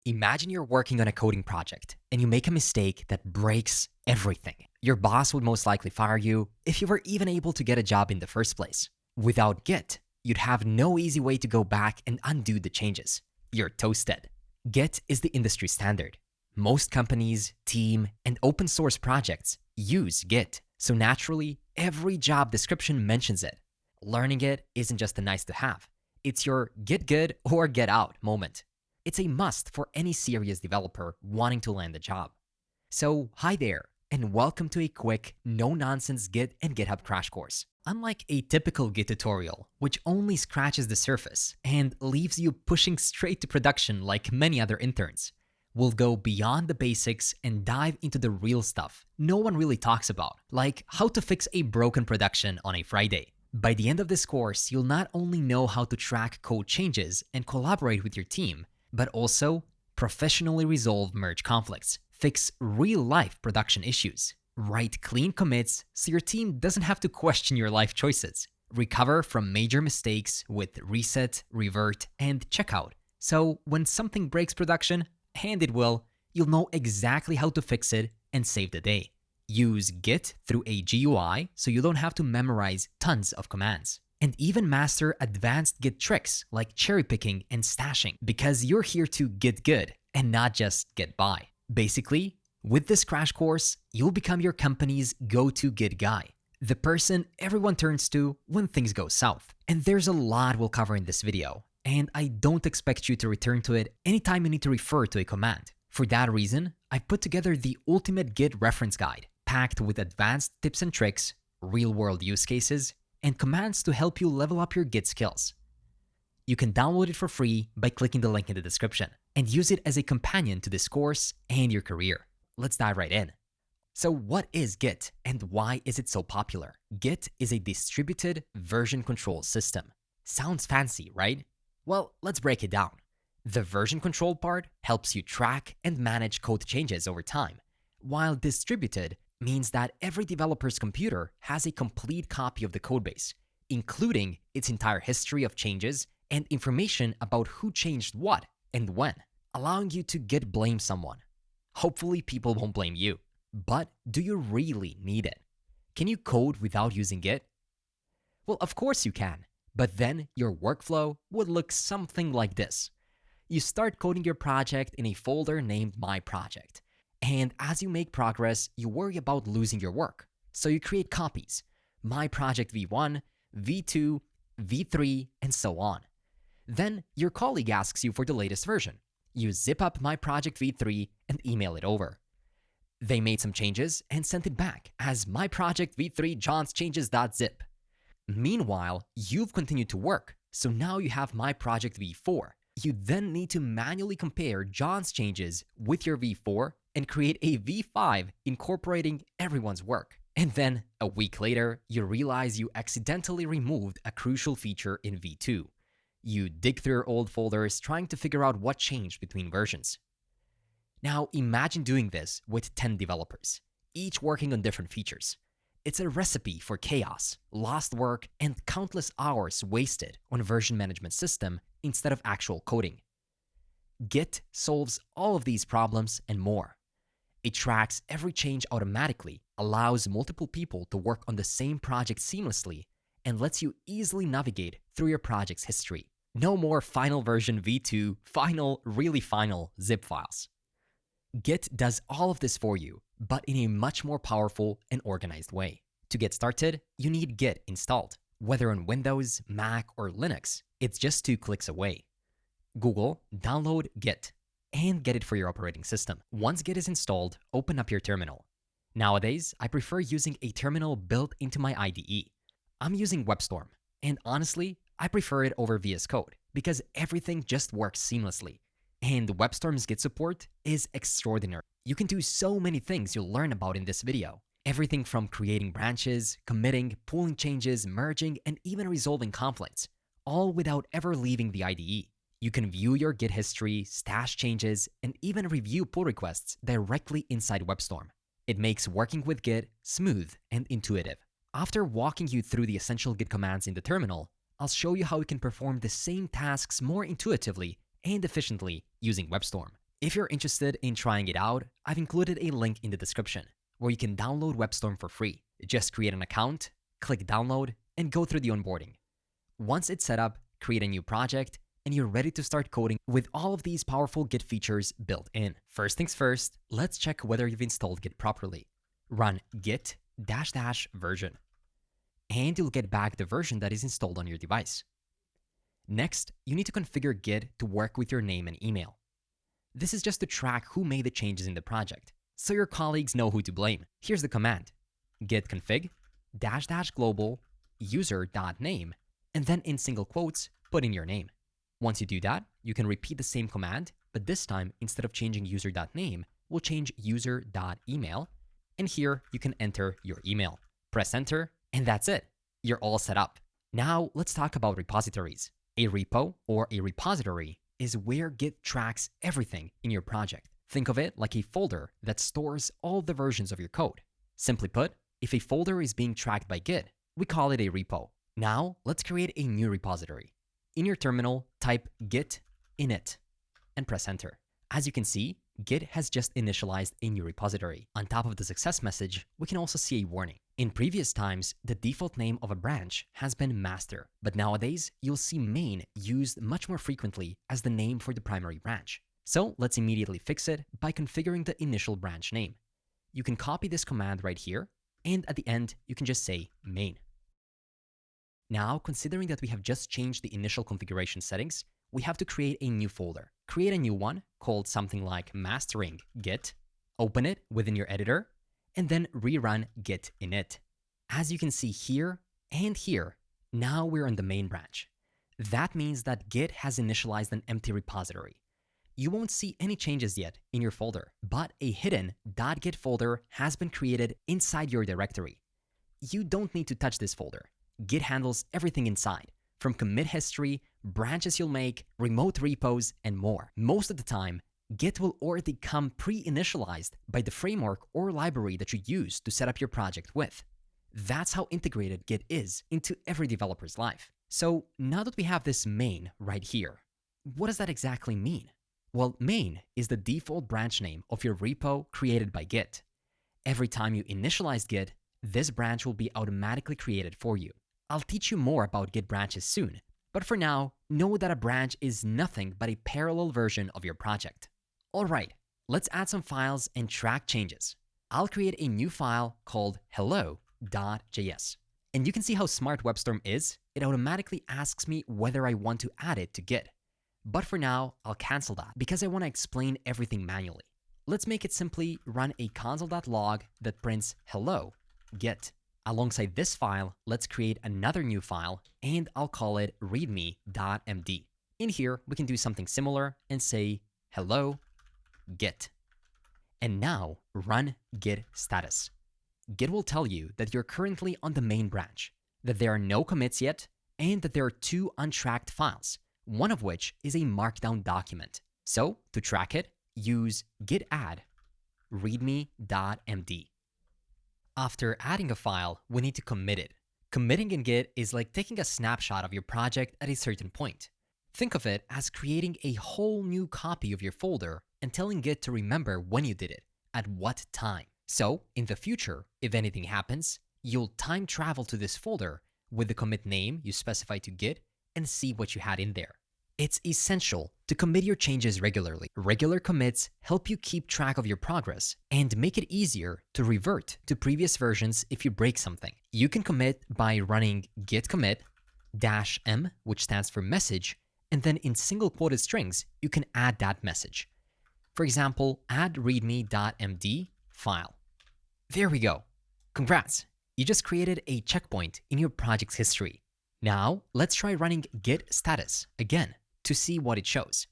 Imagine you're working on a coding project and you make a mistake that breaks everything. Your boss would most likely fire you if you were even able to get a job in the first place. Without Git, you'd have no easy way to go back and undo the changes. You're toasted. Git is the industry standard. Most companies, team, and open source projects use Git, so naturally, every job description mentions it. Learning it isn't just a nice to have. It's your get good or get out moment. It's a must for any serious developer wanting to land a job. So, hi there, and welcome to a quick, no-nonsense Git and GitHub crash course. Unlike a typical Git tutorial, which only scratches the surface and leaves you pushing straight to production like many other interns, we'll go beyond the basics and dive into the real stuff no one really talks about, like how to fix a broken production on a Friday. By the end of this course, you'll not only know how to track code changes and collaborate with your team, but also professionally resolve merge conflicts, fix real-life production issues, write clean commits so your team doesn't have to question your life choices, recover from major mistakes with reset, revert, and checkout. So when something breaks production, and it will, you'll know exactly how to fix it and save the day. Use Git through a GUI so you don't have to memorize tons of commands. And even master advanced Git tricks like cherry picking and stashing, because you're here to get good and not just get by. Basically, with this crash course, you'll become your company's go-to Git guy, the person everyone turns to when things go south. And there's a lot we'll cover in this video, and I don't expect you to return to it anytime you need to refer to a command. For that reason, I put together the ultimate Git reference guide, packed with advanced tips and tricks, real-world use cases, and commands to help you level up your Git skills. You can download it for free by clicking the link in the description and use it as a companion to this course and your career. Let's dive right in. So what is Git and why is it so popular? Git is a distributed version control system. Sounds fancy, right? Well, let's break it down. The version control part helps you track and manage code changes over time, while distributed means that every developer's computer has a complete copy of the codebase, including its entire history of changes and information about who changed what and when, allowing you to Git blame someone. Hopefully people won't blame you. But do you really need it? Can you code without using Git? Well, of course you can, but then your workflow would look something like this. You start coding your project in a folder named My Project. And as you make progress, you worry about losing your work. So you create copies, My Project V1, V2, V3, and so on. Then your colleague asks you for the latest version. You zip up My Project V3 and email it over. They made some changes and sent it back as My Project V3 John's changes.zip. Meanwhile, you've continued to work, so now you have My Project V4. You then need to manually compare John's changes with your V4 and create a V5 incorporating everyone's work. And then, a week later, you realize you accidentally removed a crucial feature in V2. You dig through your old folders trying to figure out what changed between versions. Now, imagine doing this with 10 developers, each working on different features. It's a recipe for chaos, lost work, and countless hours wasted on a version management system instead of actual coding. Git solves all of these problems and more. It tracks every change automatically, allows multiple people to work on the same project seamlessly, and lets you easily navigate through your project's history. No more final version V2, final, really final zip files. Git does all of this for you, but in a much more powerful and organized way. To get started, you need Git installed. Whether on Windows, Mac, or Linux, it's just 2 clicks away. Google, download Git, and get it for your operating system. Once Git is installed, open up your terminal. Nowadays, I prefer using a terminal built into my IDE. I'm using WebStorm, and honestly, I prefer it over VS Code because everything just works seamlessly. And WebStorm's Git support is extraordinary. You can do so many things you'll learn about in this video. Everything from creating branches, committing, pulling changes, merging, and even resolving conflicts, all without ever leaving the IDE. You can view your Git history, stash changes, and even review pull requests directly inside WebStorm. It makes working with Git smooth and intuitive. After walking you through the essential Git commands in the terminal, I'll show you how you can perform the same tasks more intuitively and efficiently using WebStorm. If you're interested in trying it out, I've included a link in the description where you can download WebStorm for free. Just create an account, click download, and go through the onboarding. Once it's set up, create a new project, and you're ready to start coding with all of these powerful Git features built in. First things first, let's check whether you've installed Git properly. Run git -- version, and you'll get back the version that is installed on your device. Next, you need to configure Git to work with your name and email. This is just to track who made the changes in the project, so your colleagues know who to blame. Here's the command: git config -- global user.name, and then in single quotes, put in your name. Once you do that, you can repeat the same command, but this time, instead of changing user.name, we'll change user.email, and here you can enter your email. Press enter, and that's it. You're all set up. Now let's talk about repositories. A repo or a repository is where Git tracks everything in your project. Think of it like a folder that stores all the versions of your code. Simply put, if a folder is being tracked by Git, we call it a repo. Now let's create a new repository. In your terminal, type git init and press enter. As you can see, Git has just initialized a new repository. On top of the success message, we can also see a warning. In previous times, the default name of a branch has been master, but nowadays you'll see main used much more frequently as the name for the primary branch. So let's immediately fix it by configuring the initial branch name. You can copy this command right here, and at the end, you can just say main. Now, considering that we have just changed the initial configuration settings, we have to create a new folder. Create a new one called something like mastering git, open it within your editor, and then rerun git init. As you can see here and here, now we're on the main branch. That means that Git has initialized an empty repository. You won't see any changes yet in your folder, but a hidden .git folder has been created inside your directory. You don't need to touch this folder. Git handles everything inside, from commit history, branches you'll make, remote repos, and more. Most of the time, Git will already come pre-initialized by the framework or library that you use to set up your project with. That's how integrated Git is into every developer's life. So now that we have this main right here, what does that exactly mean? Well, main is the default branch name of your repo created by Git. Every time you initialize Git, this branch will be automatically created for you. I'll teach you more about Git branches soon, but for now, know that a branch is nothing but a parallel version of your project. Alright, let's add some files and track changes. I'll create a new file called hello.js. And you can see how smart WebStorm is. It automatically asks me whether I want to add it to Git. But for now, I'll cancel that because I want to explain everything manually. Let's make it simply run a console.log that prints hello git. Alongside this file, let's create another new file, and I'll call it readme.md. In here, we can do something similar and say hello git. And now run git status. Git will tell you that you're currently on the main branch, that there are no commits yet, and that there are 2 untracked files, one of which is a markdown document. So to track it, use git add readme.md. After adding a file, we need to commit it. Committing in Git is like taking a snapshot of your project at a certain point. Think of it as creating a whole new copy of your folder and telling Git to remember when you did it, at what time. So, in the future, if anything happens, you'll time travel to this folder with the commit name you specify to Git and see what you had in there. It's essential to commit your changes regularly. Regular commits help you keep track of your progress and make it easier to revert to previous versions if you break something. You can commit by running git commit -m, which stands for message, and then in single quoted strings, you can add that message. For example, add readme.md file. There we go. Congrats! You just created a checkpoint in your project's history. Now, let's try running git status again to see what it shows.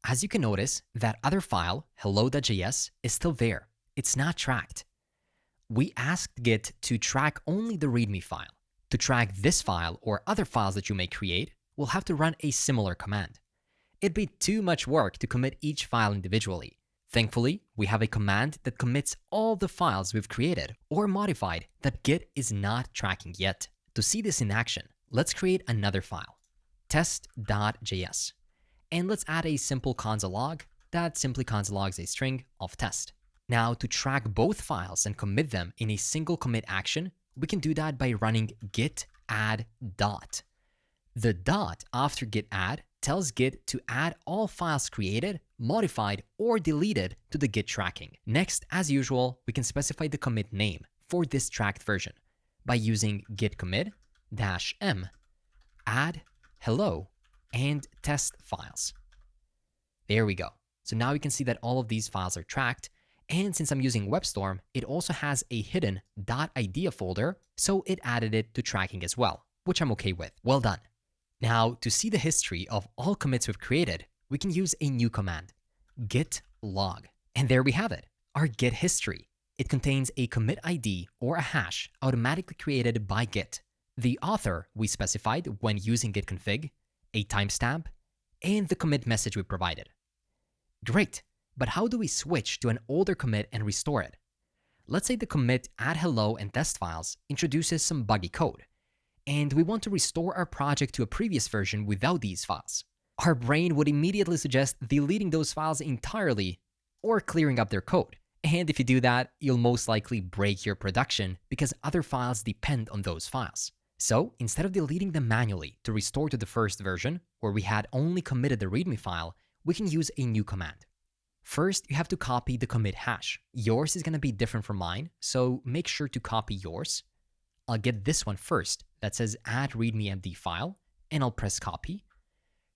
As you can notice, that other file, hello.js, is still there. It's not tracked. We asked Git to track only the README file. To track this file or other files that you may create, we'll have to run a similar command. It'd be too much work to commit each file individually. Thankfully, we have a command that commits all the files we've created or modified that Git is not tracking yet. To see this in action, let's create another file, test.js. And let's add a simple console log that simply console logs a string of test. Now, to track both files and commit them in a single commit action, we can do that by running git add dot. The dot after git add tells Git to add all files created, modified, or deleted to the Git tracking. Next, as usual, we can specify the commit name for this tracked version by using git commit -m add hello and test files. There we go. So now we can see that all of these files are tracked. And since I'm using WebStorm, it also has a hidden .idea folder, so it added it to tracking as well, which I'm okay with. Well done. Now, to see the history of all commits we've created, we can use a new command, git log. And there we have it, our Git history. It contains a commit ID or a hash automatically created by Git, the author we specified when using git config, a timestamp, and the commit message we provided. Great, but how do we switch to an older commit and restore it? Let's say the commit add hello and test files introduces some buggy code, and we want to restore our project to a previous version without these files. Our brain would immediately suggest deleting those files entirely or clearing up their code. And if you do that, you'll most likely break your production because other files depend on those files. So instead of deleting them manually to restore to the first version, where we had only committed the README file, we can use a new command. First, you have to copy the commit hash. Yours is going to be different from mine, so make sure to copy yours. I'll get this one first that says add readme.md file, and I'll press copy.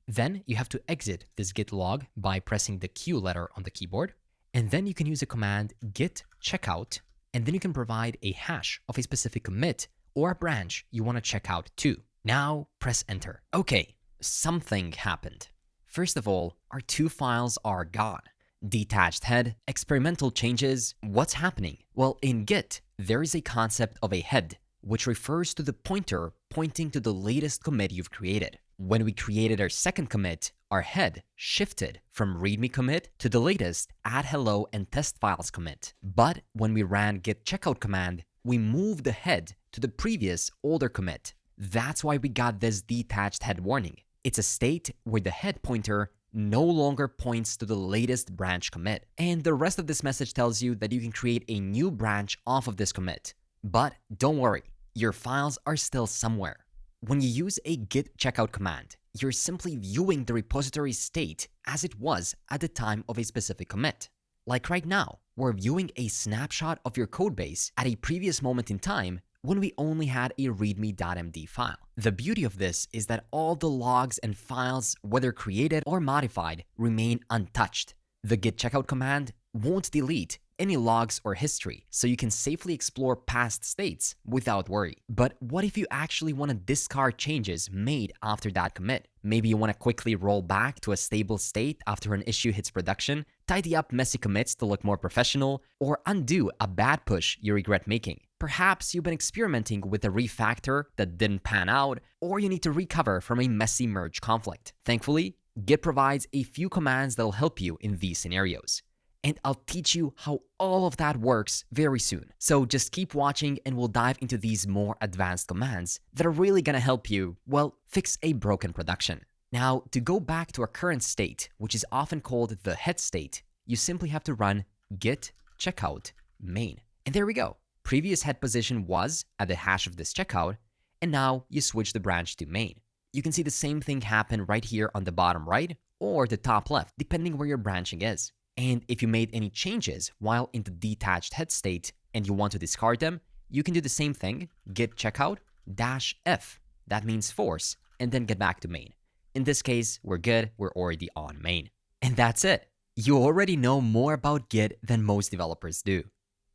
Then you have to exit this git log by pressing the Q letter on the keyboard. And then you can use a command git checkout, and then you can provide a hash of a specific commit or a branch you want to check out too. Now press enter. Okay, something happened. First of all, our two files are gone. Detached head, experimental changes, what's happening? Well, in Git, there is a concept of a head, which refers to the pointer pointing to the latest commit you've created. When we created our second commit, our head shifted from readme commit to the latest add hello and test files commit. But when we ran git checkout command, we moved the head to the previous older commit. That's why we got this detached head warning. It's a state where the head pointer no longer points to the latest branch commit. And the rest of this message tells you that you can create a new branch off of this commit. But don't worry, your files are still somewhere. When you use a git checkout command, you're simply viewing the repository state as it was at the time of a specific commit. Like right now, we're viewing a snapshot of your codebase at a previous moment in time when we only had a readme.md file. The beauty of this is that all the logs and files, whether created or modified, remain untouched. The git checkout command won't delete any logs or history, so you can safely explore past states without worry. But what if you actually want to discard changes made after that commit? Maybe you want to quickly roll back to a stable state after an issue hits production, tidy up messy commits to look more professional, or undo a bad push you regret making. Perhaps you've been experimenting with a refactor that didn't pan out, or you need to recover from a messy merge conflict. Thankfully, Git provides a few commands that'll help you in these scenarios. And I'll teach you how all of that works very soon. So just keep watching and we'll dive into these more advanced commands that are really gonna help you, well, fix a broken production. Now, to go back to our current state, which is often called the head state, you simply have to run git checkout main. And there we go. Previous head position was at the hash of this checkout, and now you switch the branch to main. You can see the same thing happen right here on the bottom right or the top left, depending where your branching is. And if you made any changes while in the detached head state and you want to discard them, you can do the same thing, git checkout -f, that means force, and then get back to main. In this case, we're good, we're already on main. And that's it. You already know more about Git than most developers do.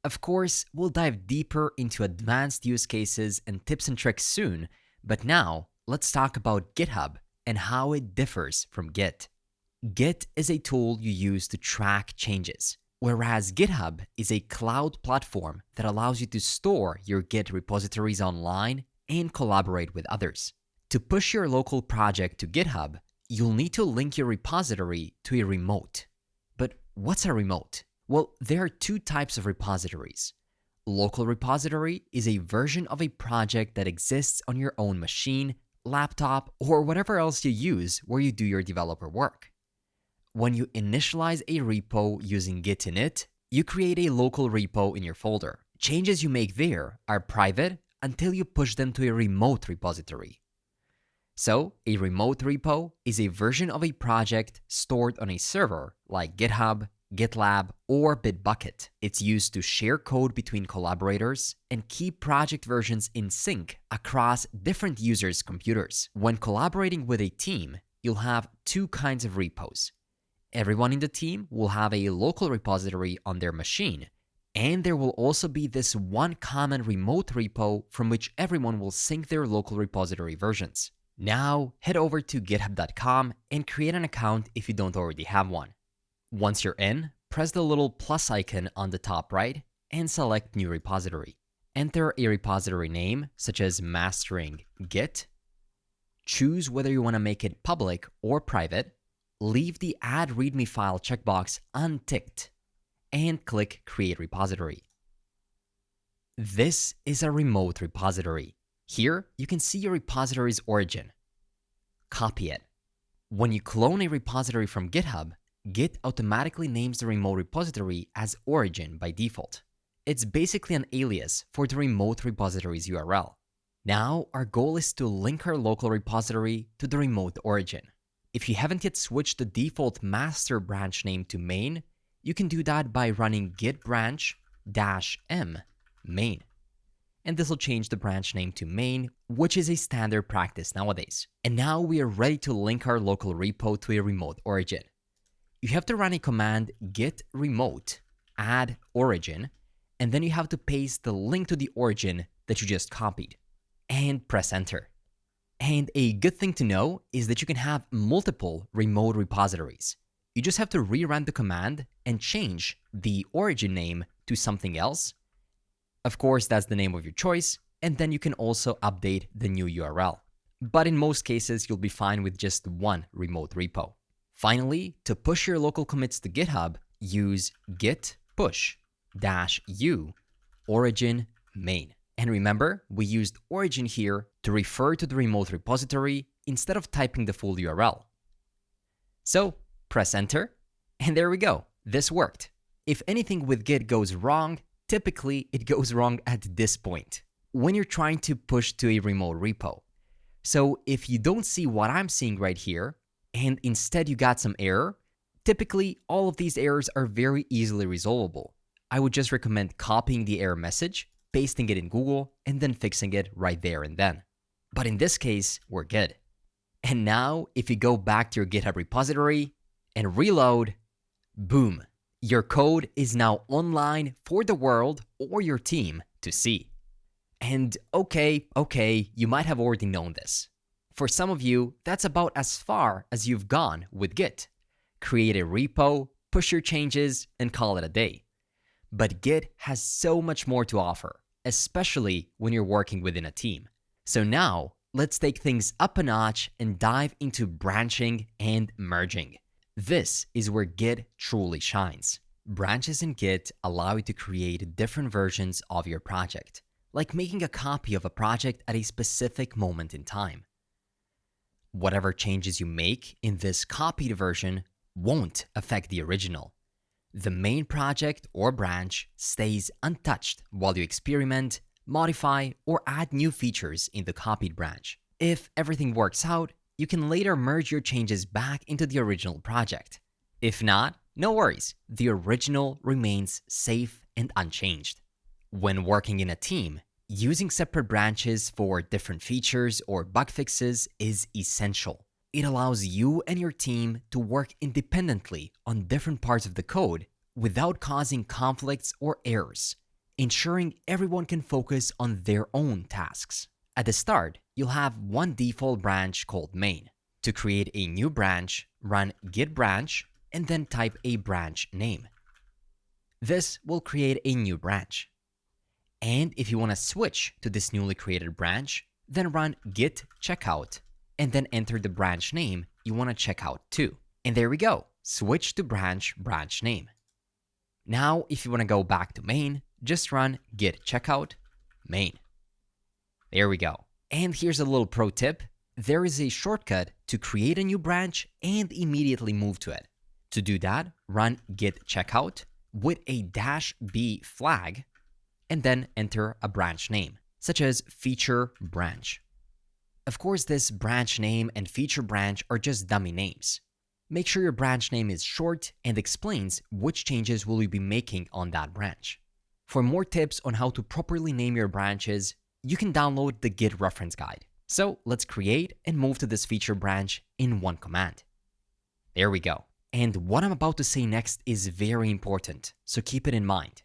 Of course, we'll dive deeper into advanced use cases and tips and tricks soon, but now let's talk about GitHub and how it differs from Git. Git is a tool you use to track changes, whereas GitHub is a cloud platform that allows you to store your Git repositories online and collaborate with others. To push your local project to GitHub, you'll need to link your repository to a remote. But what's a remote? Well, there are two types of repositories. Local repository is a version of a project that exists on your own machine, laptop, or whatever else you use where you do your developer work. When you initialize a repo using git init, you create a local repo in your folder. Changes you make there are private until you push them to a remote repository. So, a remote repo is a version of a project stored on a server like GitHub, GitLab, or Bitbucket. It's used to share code between collaborators and keep project versions in sync across different users' computers. When collaborating with a team, you'll have two kinds of repos. Everyone in the team will have a local repository on their machine, and there will also be this one common remote repo from which everyone will sync their local repository versions. Now, head over to github.com and create an account if you don't already have one. Once you're in, press the little plus icon on the top right and select New Repository. Enter a repository name such as mastering git. Choose whether you want to make it public or private. Leave the Add README file checkbox unticked and click Create Repository. This is a remote repository. Here, you can see your repository's origin. Copy it. When you clone a repository from GitHub, Git automatically names the remote repository as origin by default. It's basically an alias for the remote repository's URL. Now, our goal is to link our local repository to the remote origin. If you haven't yet switched the default master branch name to main, you can do that by running git branch -m main. And this will change the branch name to main, which is a standard practice nowadays. And now we are ready to link our local repo to a remote origin. You have to run a command git remote add origin, and then you have to paste the link to the origin that you just copied, and press enter. And a good thing to know is that you can have multiple remote repositories. You just have to rerun the command and change the origin name to something else. Of course, that's the name of your choice, and then you can also update the new URL. But in most cases, you'll be fine with just one remote repo. Finally, to push your local commits to GitHub, use git push -u origin main. And remember, we used origin here to refer to the remote repository instead of typing the full URL. So, press enter, and there we go. This worked. If anything with Git goes wrong, typically it goes wrong at this point, when you're trying to push to a remote repo. So if you don't see what I'm seeing right here, and instead you got some error, typically all of these errors are very easily resolvable. I would just recommend copying the error message, pasting it in Google, and then fixing it right there and then. But in this case, we're good. And now, if you go back to your GitHub repository and reload, boom, your code is now online for the world or your team to see. And okay, you might have already known this. For some of you, that's about as far as you've gone with Git. Create a repo, push your changes, and call it a day. But Git has so much more to offer, especially when you're working within a team. So now, let's take things up a notch and dive into branching and merging. This is where Git truly shines. Branches in Git allow you to create different versions of your project, like making a copy of a project at a specific moment in time. Whatever changes you make in this copied version won't affect the original. The main project or branch stays untouched while you experiment, modify, or add new features in the copied branch. If everything works out, you can later merge your changes back into the original project. If not, no worries, the original remains safe and unchanged. When working in a team, using separate branches for different features or bug fixes is essential. It allows you and your team to work independently on different parts of the code without causing conflicts or errors, ensuring everyone can focus on their own tasks. At the start, you'll have one default branch called main. To create a new branch, run git branch and then type a branch name. This will create a new branch. And if you want to switch to this newly created branch, then run git checkout and then enter the branch name you want to check out to. And there we go, switch to branch name. Now, if you want to go back to main, just run git checkout main. There we go. And here's a little pro tip. There is a shortcut to create a new branch and immediately move to it. To do that, run git checkout with a -b flag and then enter a branch name, such as feature branch. Of course, this branch name and feature branch are just dummy names. Make sure your branch name is short and explains which changes will you be making on that branch. For more tips on how to properly name your branches, you can download the Git reference guide. So let's create and move to this feature branch in one command. There we go. And what I'm about to say next is very important, so keep it in mind.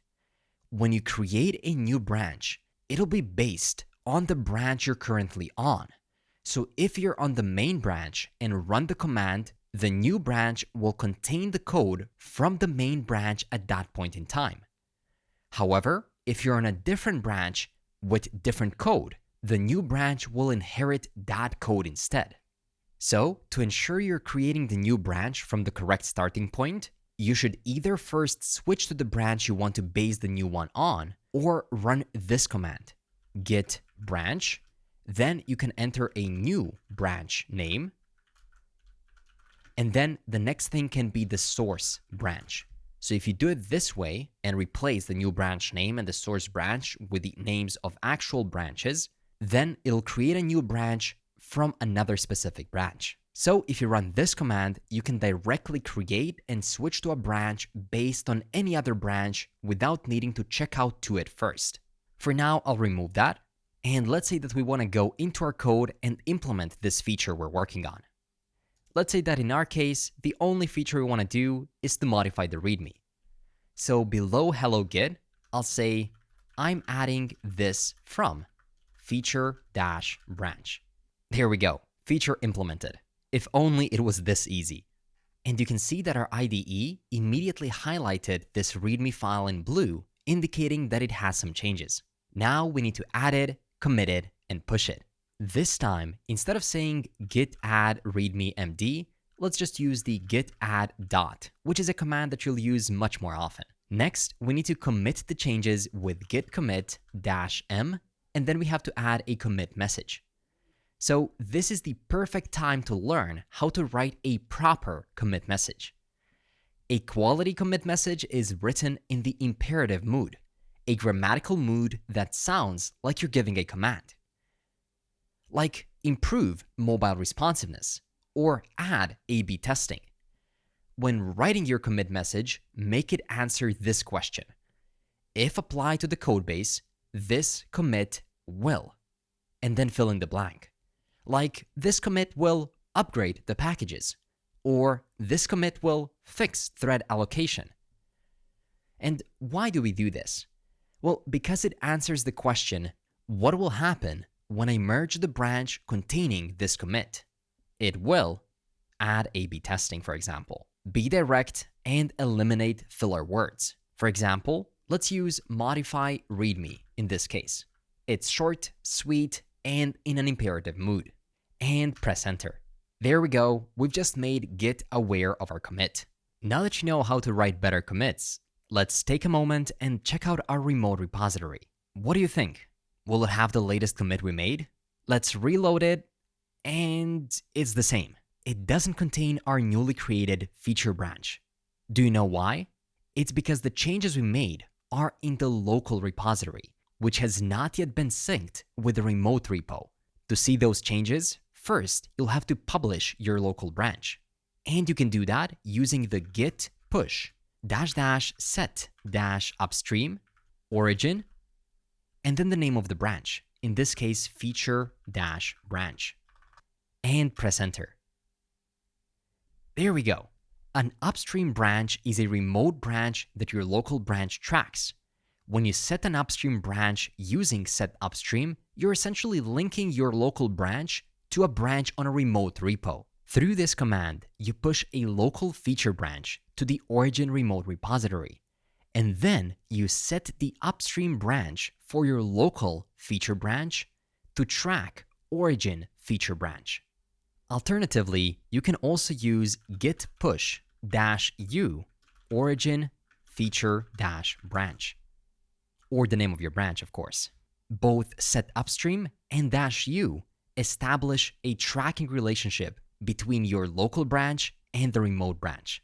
When you create a new branch, it'll be based on the branch you're currently on. So if you're on the main branch and run the command, the new branch will contain the code from the main branch at that point in time. However, if you're on a different branch with different code, the new branch will inherit that code instead. So, to ensure you're creating the new branch from the correct starting point, you should either first switch to the branch you want to base the new one on, or run this command, git branch. Then you can enter a new branch name. And then the next thing can be the source branch. So if you do it this way and replace the new branch name and the source branch with the names of actual branches, then it'll create a new branch from another specific branch. So if you run this command, you can directly create and switch to a branch based on any other branch without needing to check out to it first. For now, I'll remove that. And let's say that we want to go into our code and implement this feature we're working on. Let's say that in our case, the only feature we want to do is to modify the README. So below hello git, I'll say I'm adding this from feature-branch. There we go, feature implemented. If only it was this easy. And you can see that our IDE immediately highlighted this README file in blue, indicating that it has some changes. Now we need to add it, commit it, and push it. This time, instead of saying git add readme md, let's just use the git add dot, which is a command that you'll use much more often. Next, we need to commit the changes with git commit -m, and then we have to add a commit message. So this is the perfect time to learn how to write a proper commit message. A quality commit message is written in the imperative mood, a grammatical mood that sounds like you're giving a command. Like improve mobile responsiveness or add A/B testing. When writing your commit message, make it answer this question. If applied to the codebase, this commit will, and then fill in the blank. Like this commit will upgrade the packages, or this commit will fix thread allocation. And why do we do this? Well, because it answers the question, what will happen when I merge the branch containing this commit? It will add A/B testing, for example. Be direct and eliminate filler words. For example, let's use modify readme in this case. It's short, sweet, and in an imperative mood. And press enter. There we go, we've just made Git aware of our commit. Now that you know how to write better commits, let's take a moment and check out our remote repository. What do you think? Will it have the latest commit we made? Let's reload it, and it's the same. It doesn't contain our newly created feature branch. Do you know why? It's because the changes we made are in the local repository, which has not yet been synced with the remote repo. To see those changes, first, you'll have to publish your local branch. And you can do that using the git push --set -upstream origin and then the name of the branch, in this case feature-branch, and press enter. There we go. An upstream branch is a remote branch that your local branch tracks. When you set an upstream branch using setUpstream, you're essentially linking your local branch to a branch on a remote repo. Through this command, you push a local feature branch to the origin remote repository, and then you set the upstream branch for your local feature branch to track origin feature branch. Alternatively, you can also use git push -u origin feature-branch, or the name of your branch, of course. Both setUpstream and -u establish a tracking relationship between your local branch and the remote branch.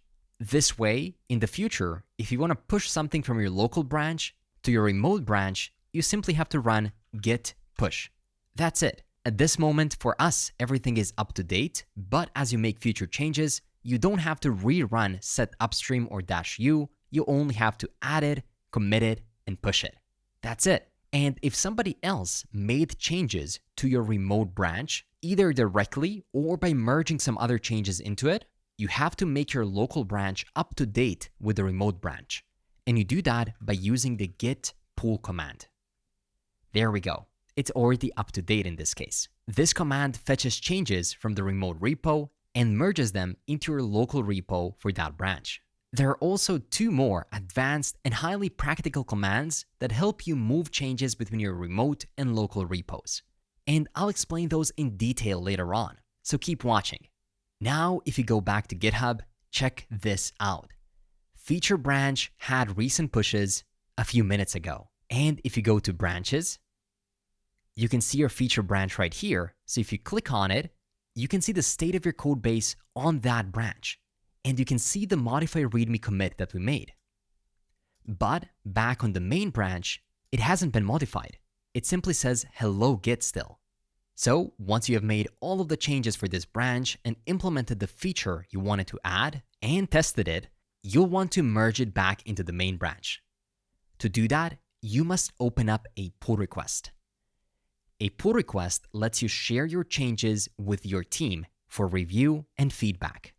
This way, in the future, if you want to push something from your local branch to your remote branch, you simply have to run git push. That's it. At this moment, for us, everything is up to date, but as you make future changes, you don't have to rerun set upstream or -u, you only have to add it, commit it, and push it. That's it. And if somebody else made changes to your remote branch, either directly or by merging some other changes into it, you have to make your local branch up to date with the remote branch. And you do that by using the git pull command. There we go. It's already up to date in this case. This command fetches changes from the remote repo and merges them into your local repo for that branch. There are also two more advanced and highly practical commands that help you move changes between your remote and local repos. And I'll explain those in detail later on, so keep watching. Now, if you go back to GitHub, check this out. Feature branch had recent pushes a few minutes ago. And if you go to branches, you can see your feature branch right here. So if you click on it, you can see the state of your code base on that branch. And you can see the modify readme commit that we made. But back on the main branch, it hasn't been modified. It simply says hello git still. So once you have made all of the changes for this branch and implemented the feature you wanted to add and tested it, you'll want to merge it back into the main branch. To do that, you must open up a pull request. A pull request lets you share your changes with your team for review and feedback.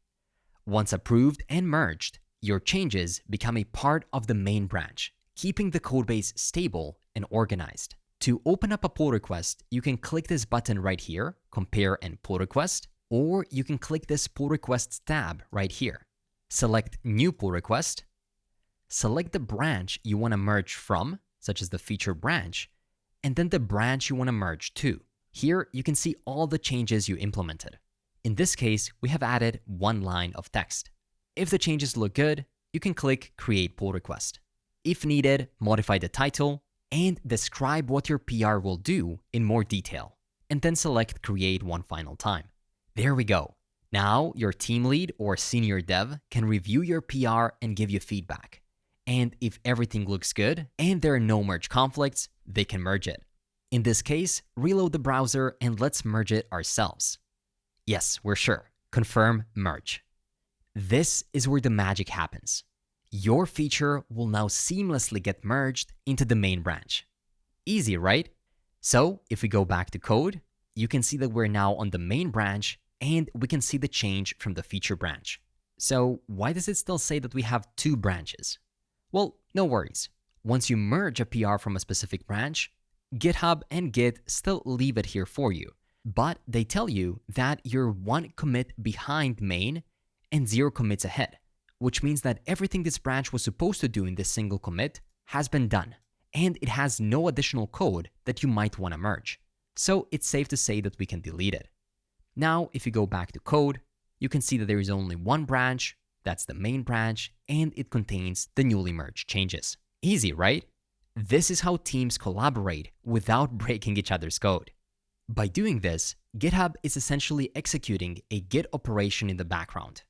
Once approved and merged, your changes become a part of the main branch, keeping the codebase stable and organized. To open up a pull request, you can click this button right here, Compare and Pull Request, or you can click this Pull Requests tab right here. Select New Pull Request, select the branch you want to merge from, such as the feature branch, and then the branch you want to merge to. Here, you can see all the changes you implemented. In this case, we have added one line of text. If the changes look good, you can click Create Pull Request. If needed, modify the title and describe what your PR will do in more detail, and then select Create one final time. There we go. Now, your team lead or senior dev can review your PR and give you feedback. And if everything looks good and there are no merge conflicts, they can merge it. In this case, reload the browser and let's merge it ourselves. Yes, we're sure. Confirm merge. This is where the magic happens. Your feature will now seamlessly get merged into the main branch. Easy, right? So if we go back to code, you can see that we're now on the main branch and we can see the change from the feature branch. So why does it still say that we have two branches? Well, no worries. Once you merge a PR from a specific branch, GitHub and Git still leave it here for you. But they tell you that you're one commit behind main and 0 commits ahead, which means that everything this branch was supposed to do in this single commit has been done, and it has no additional code that you might want to merge. So it's safe to say that we can delete it. Now, if you go back to code, you can see that there is only one branch, that's the main branch, and it contains the newly merged changes. Easy, right? This is how teams collaborate without breaking each other's code. By doing this, GitHub is essentially executing a git operation in the background,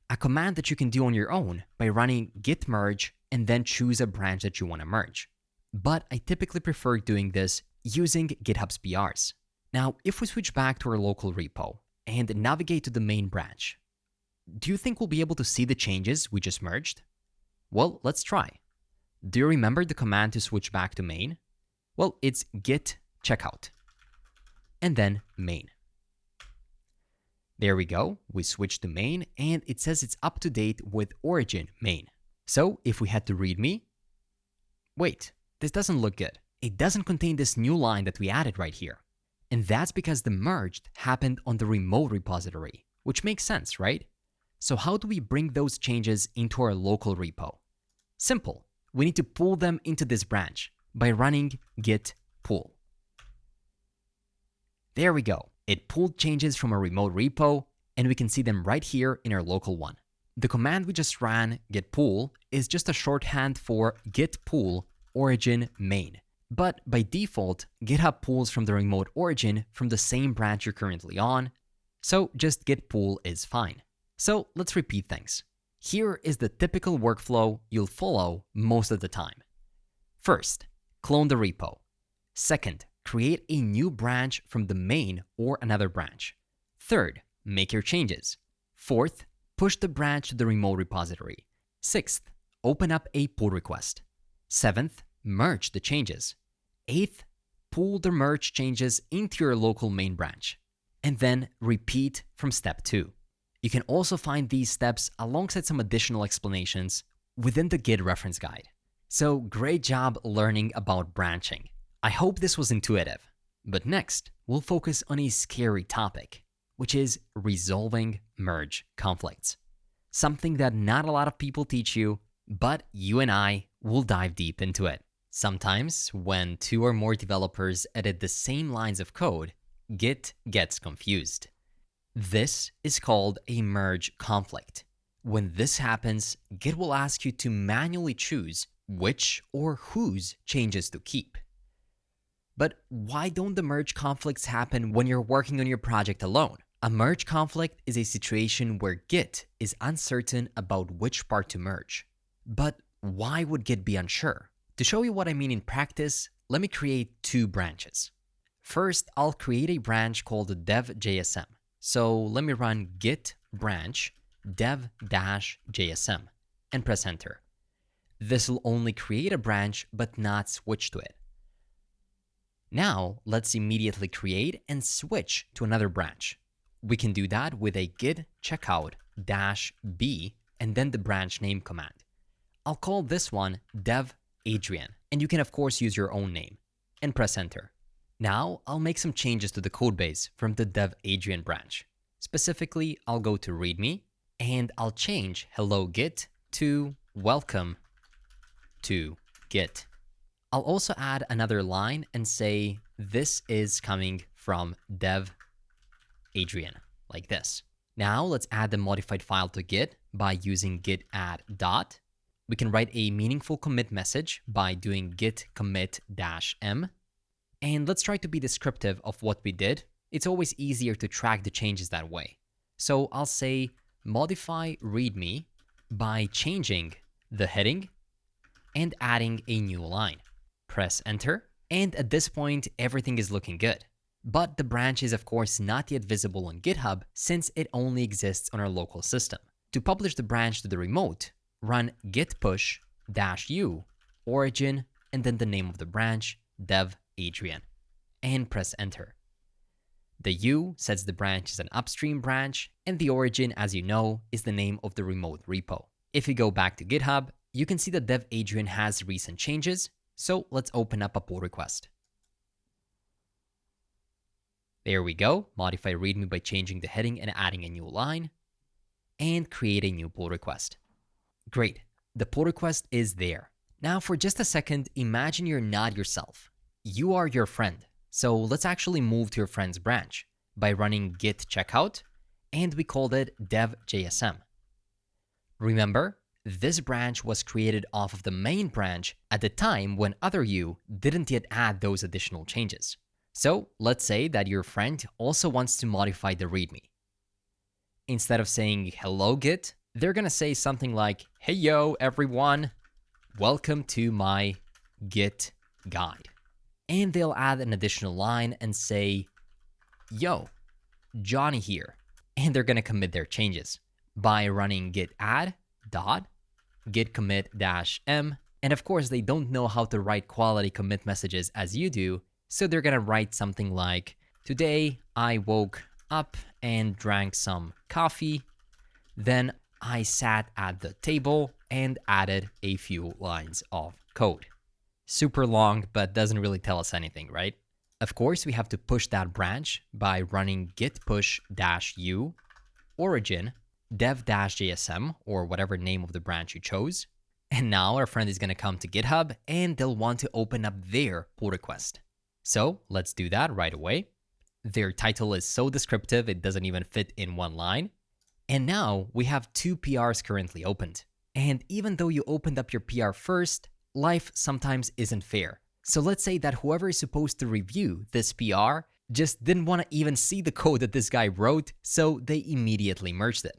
a command that you can do on your own by running git merge and then choose a branch that you want to merge. But I typically prefer doing this using GitHub's PRs. Now, if we switch back to our local repo and navigate to the main branch, do you think we'll be able to see the changes we just merged? Well, let's try. Do you remember the command to switch back to main? Well, it's git checkout and then main. There we go. We switched to main and it says it's up to date with origin main. So if we head to readme, wait, this doesn't look good. It doesn't contain this new line that we added right here. And that's because the merged happened on the remote repository, which makes sense, right? So how do we bring those changes into our local repo? Simple. We need to pull them into this branch by running git pull. There we go. It pulled changes from a remote repo, and we can see them right here in our local one. The command we just ran, git pull, is just a shorthand for git pull origin main. But by default, GitHub pulls from the remote origin from the same branch you're currently on, so just git pull is fine. So let's repeat things. Here is the typical workflow you'll follow most of the time. First, clone the repo. Second, create a new branch from the main or another branch. Third, make your changes. Fourth, push the branch to the remote repository. Sixth, open up a pull request. Seventh, merge the changes. Eighth, pull the merge changes into your local main branch. And then repeat from step 2. You can also find these steps alongside some additional explanations within the Git reference guide. So great job learning about branching. I hope this was intuitive. But next, we'll focus on a scary topic, which is resolving merge conflicts. Something that not a lot of people teach you, but you and I will dive deep into it. Sometimes, when 2 or more developers edit the same lines of code, Git gets confused. This is called a merge conflict. When this happens, Git will ask you to manually choose which or whose changes to keep. But why don't the merge conflicts happen when you're working on your project alone? A merge conflict is a situation where Git is uncertain about which part to merge. But why would Git be unsure? To show you what I mean in practice, let me create 2 branches. First, I'll create a branch called dev.jsm. So let me run git branch dev-jsm and press enter. This will only create a branch but not switch to it. Now, let's immediately create and switch to another branch. We can do that with a git checkout -b and then the branch name command. I'll call this one dev Adrian, and you can of course use your own name, and press enter. Now, I'll make some changes to the codebase from the dev Adrian branch. Specifically, I'll go to readme, and I'll change hello Git to welcome to Git. I'll also add another line and say this is coming from dev Adrian, like this. Now let's add the modified file to Git by using git add dot. We can write a meaningful commit message by doing git commit -m. And let's try to be descriptive of what we did. It's always easier to track the changes that way. So I'll say modify readme by changing the heading and adding a new line. Press enter, and at this point, everything is looking good. But the branch is of course not yet visible on GitHub since it only exists on our local system. To publish the branch to the remote, run git push -u origin and then the name of the branch, dev Adrian, and press enter. The U sets the branch as an upstream branch, and the origin, as you know, is the name of the remote repo. If you go back to GitHub, you can see that dev Adrian has recent changes, so let's open up a pull request. There we go, modify readme by changing the heading and adding a new line, and create a new pull request. Great, the pull request is there. Now for just a second, imagine you're not yourself. You are your friend. So let's actually move to your friend's branch by running git checkout, and we called it dev.jsm. Remember, this branch was created off of the main branch at the time when other you didn't yet add those additional changes. So let's say that your friend also wants to modify the readme. Instead of saying hello Git, they're gonna say something like, hey yo everyone, welcome to my Git guide. And they'll add an additional line and say, yo, Johnny here. And they're gonna commit their changes by running git add dot git commit -m. And of course, they don't know how to write quality commit messages as you do, so they're gonna write something like, today I woke up and drank some coffee, then I sat at the table and added a few lines of code. Super long, but doesn't really tell us anything, right? Of course, we have to push that branch by running git push -u origin dev-jsm, or whatever name of the branch you chose. And now our friend is going to come to GitHub and they'll want to open up their pull request. So let's do that right away. Their title is so descriptive, it doesn't even fit in one line. And now we have 2 PRs currently opened. And even though you opened up your PR first, life sometimes isn't fair. So let's say that whoever is supposed to review this PR just didn't want to even see the code that this guy wrote, so they immediately merged it.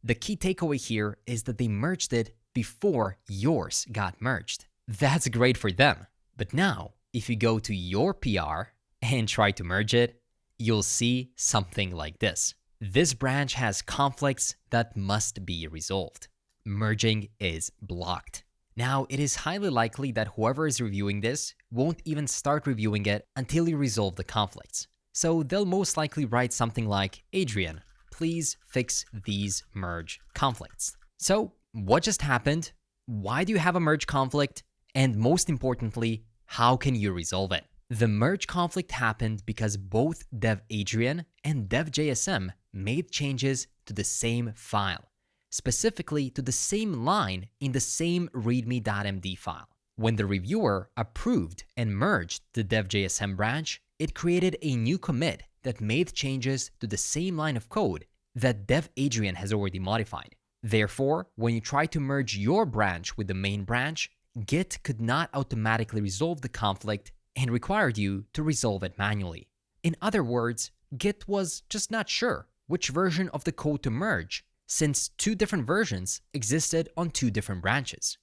The key takeaway here is that they merged it before yours got merged. That's great for them. But now, if you go to your PR and try to merge it, you'll see something like this. This branch has conflicts that must be resolved. Merging is blocked. Now, it is highly likely that whoever is reviewing this won't even start reviewing it until you resolve the conflicts. So they'll most likely write something like, Adrian, please fix these merge conflicts. So what just happened? Why do you have a merge conflict? And most importantly, how can you resolve it? The merge conflict happened because both dev Adrian and dev JSM made changes to the same file, specifically to the same line in the same readme.md file. When the reviewer approved and merged the dev.jsm branch, it created a new commit that made changes to the same line of code that dev Adrian has already modified. Therefore, when you try to merge your branch with the main branch, Git could not automatically resolve the conflict and required you to resolve it manually. In other words, Git was just not sure which version of the code to merge, since two different versions existed on two different branches.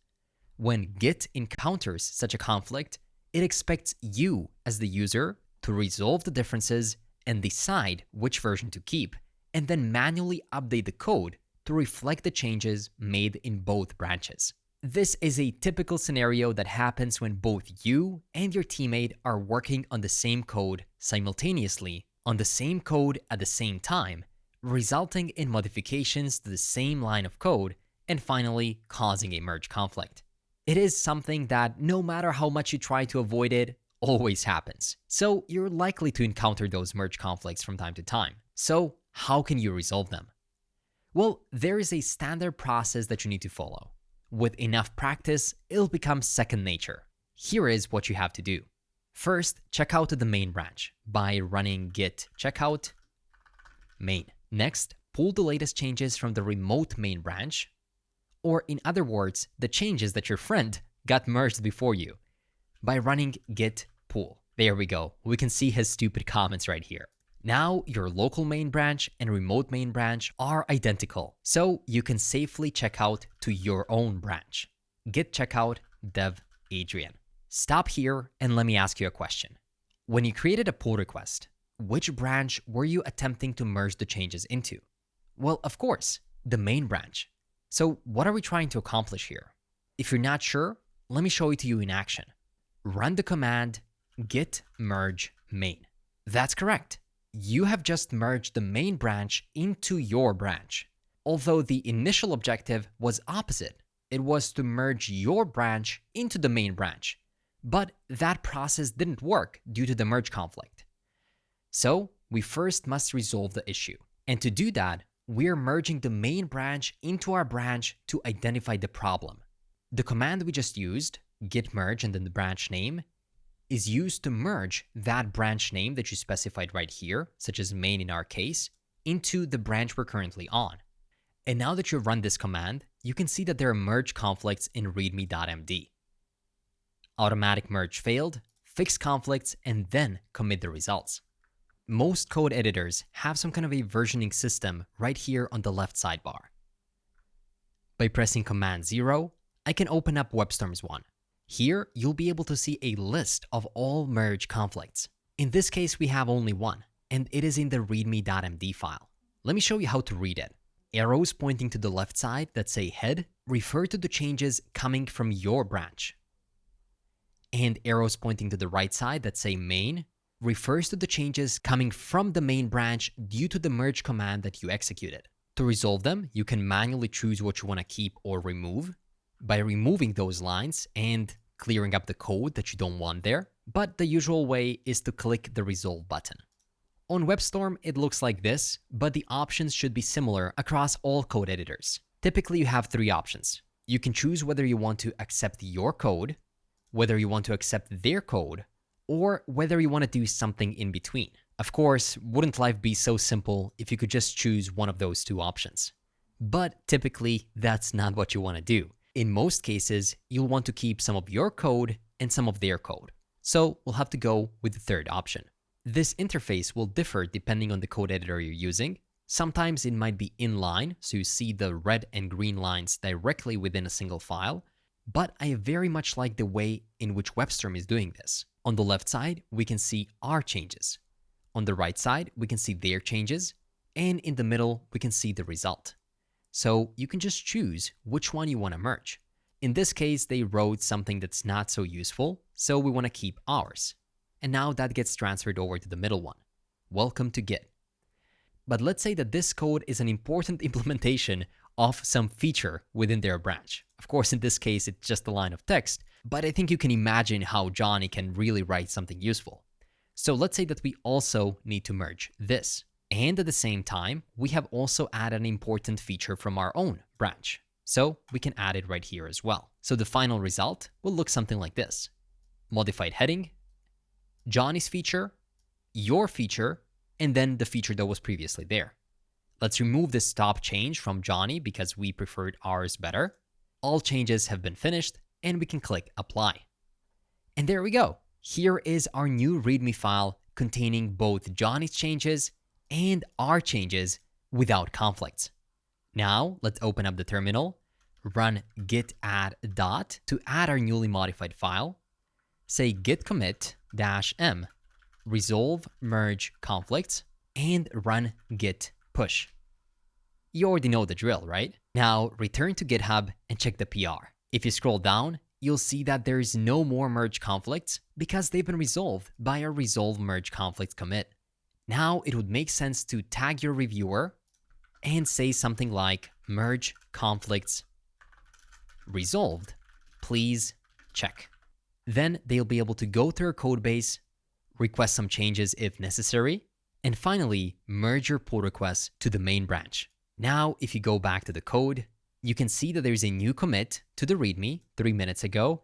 When Git encounters such a conflict, it expects you as the user to resolve the differences and decide which version to keep, and then manually update the code to reflect the changes made in both branches. This is a typical scenario that happens when both you and your teammate are working on the same code simultaneously, on the same code at the same time, resulting in modifications to the same line of code, and finally causing a merge conflict. It is something that no matter how much you try to avoid it, always happens. So you're likely to encounter those merge conflicts from time to time. So how can you resolve them? Well, there is a standard process that you need to follow. With enough practice, it'll become second nature. Here is what you have to do. First, check out the main branch by running git checkout main. Next, pull the latest changes from the remote main branch, or in other words, the changes that your friend got merged before you, by running git pull. There we go. We can see his stupid comments right here. Now your local main branch and remote main branch are identical, so you can safely check out to your own branch. Git checkout dev Adrian. Stop here and let me ask you a question. When you created a pull request, which branch were you attempting to merge the changes into? Well, of course, the main branch. So what are we trying to accomplish here? If you're not sure, let me show it to you in action. Run the command git merge main. That's correct. You have just merged the main branch into your branch. Although the initial objective was opposite. It was to merge your branch into the main branch. But that process didn't work due to the merge conflict. So we first must resolve the issue. And to do that, we're merging the main branch into our branch to identify the problem. The command we just used, git merge and then the branch name, is used to merge that branch name that you specified right here, such as main in our case, into the branch we're currently on. And now that you've run this command, you can see that there are merge conflicts in readme.md. Automatic merge failed, fix conflicts, and then commit the results. Most code editors have some kind of a versioning system right here on the left sidebar. By pressing Command 0, I can open up WebStorms 1. Here, you'll be able to see a list of all merge conflicts. In this case, we have only one, and it is in the readme.md file. Let me show you how to read it. Arrows pointing to the left side that say head refer to the changes coming from your branch. And arrows pointing to the right side that say main refers to the changes coming from the main branch due to the merge command that you executed. To resolve them, you can manually choose what you want to keep or remove by removing those lines and clearing up the code that you don't want there, but the usual way is to click the resolve button. On WebStorm, it looks like this, but the options should be similar across all code editors. Typically, you have three options. You can choose whether you want to accept your code, whether you want to accept their code, or whether you want to do something in between. Of course, wouldn't life be so simple if you could just choose one of those two options? But typically, that's not what you want to do. In most cases, you'll want to keep some of your code and some of their code. So we'll have to go with the third option. This interface will differ depending on the code editor you're using. Sometimes it might be inline, so you see the red and green lines directly within a single file, but I very much like the way in which WebStorm is doing this. On the left side, we can see our changes. On the right side, we can see their changes, and in the middle, we can see the result. So you can just choose which one you want to merge. In this case, they wrote something that's not so useful, so we want to keep ours. And now that gets transferred over to the middle one. Welcome to Git. But let's say that this code is an important implementation of some feature within their branch. Of course, in this case, it's just a line of text, but I think you can imagine how Johnny can really write something useful. So let's say that we also need to merge this. And at the same time, we have also added an important feature from our own branch. So we can add it right here as well. So the final result will look something like this. Modified heading, Johnny's feature, your feature, and then the feature that was previously there. Let's remove this stop change from Johnny because we preferred ours better. All changes have been finished, and we can click apply. And there we go. Here is our new README file containing both Johnny's changes and our changes without conflicts. Now let's open up the terminal, run git add dot to add our newly modified file, say git commit -m, resolve merge conflicts, and run git push. You already know the drill, right? Now return to GitHub and check the PR. If you scroll down, you'll see that there is no more merge conflicts because they've been resolved by our resolve merge conflicts commit. Now it would make sense to tag your reviewer and say something like merge conflicts resolved, please check. Then they'll be able to go to your code base, request some changes if necessary, and finally merge your pull requests to the main branch. Now, if you go back to the code, you can see that there's a new commit to the README 3 minutes ago,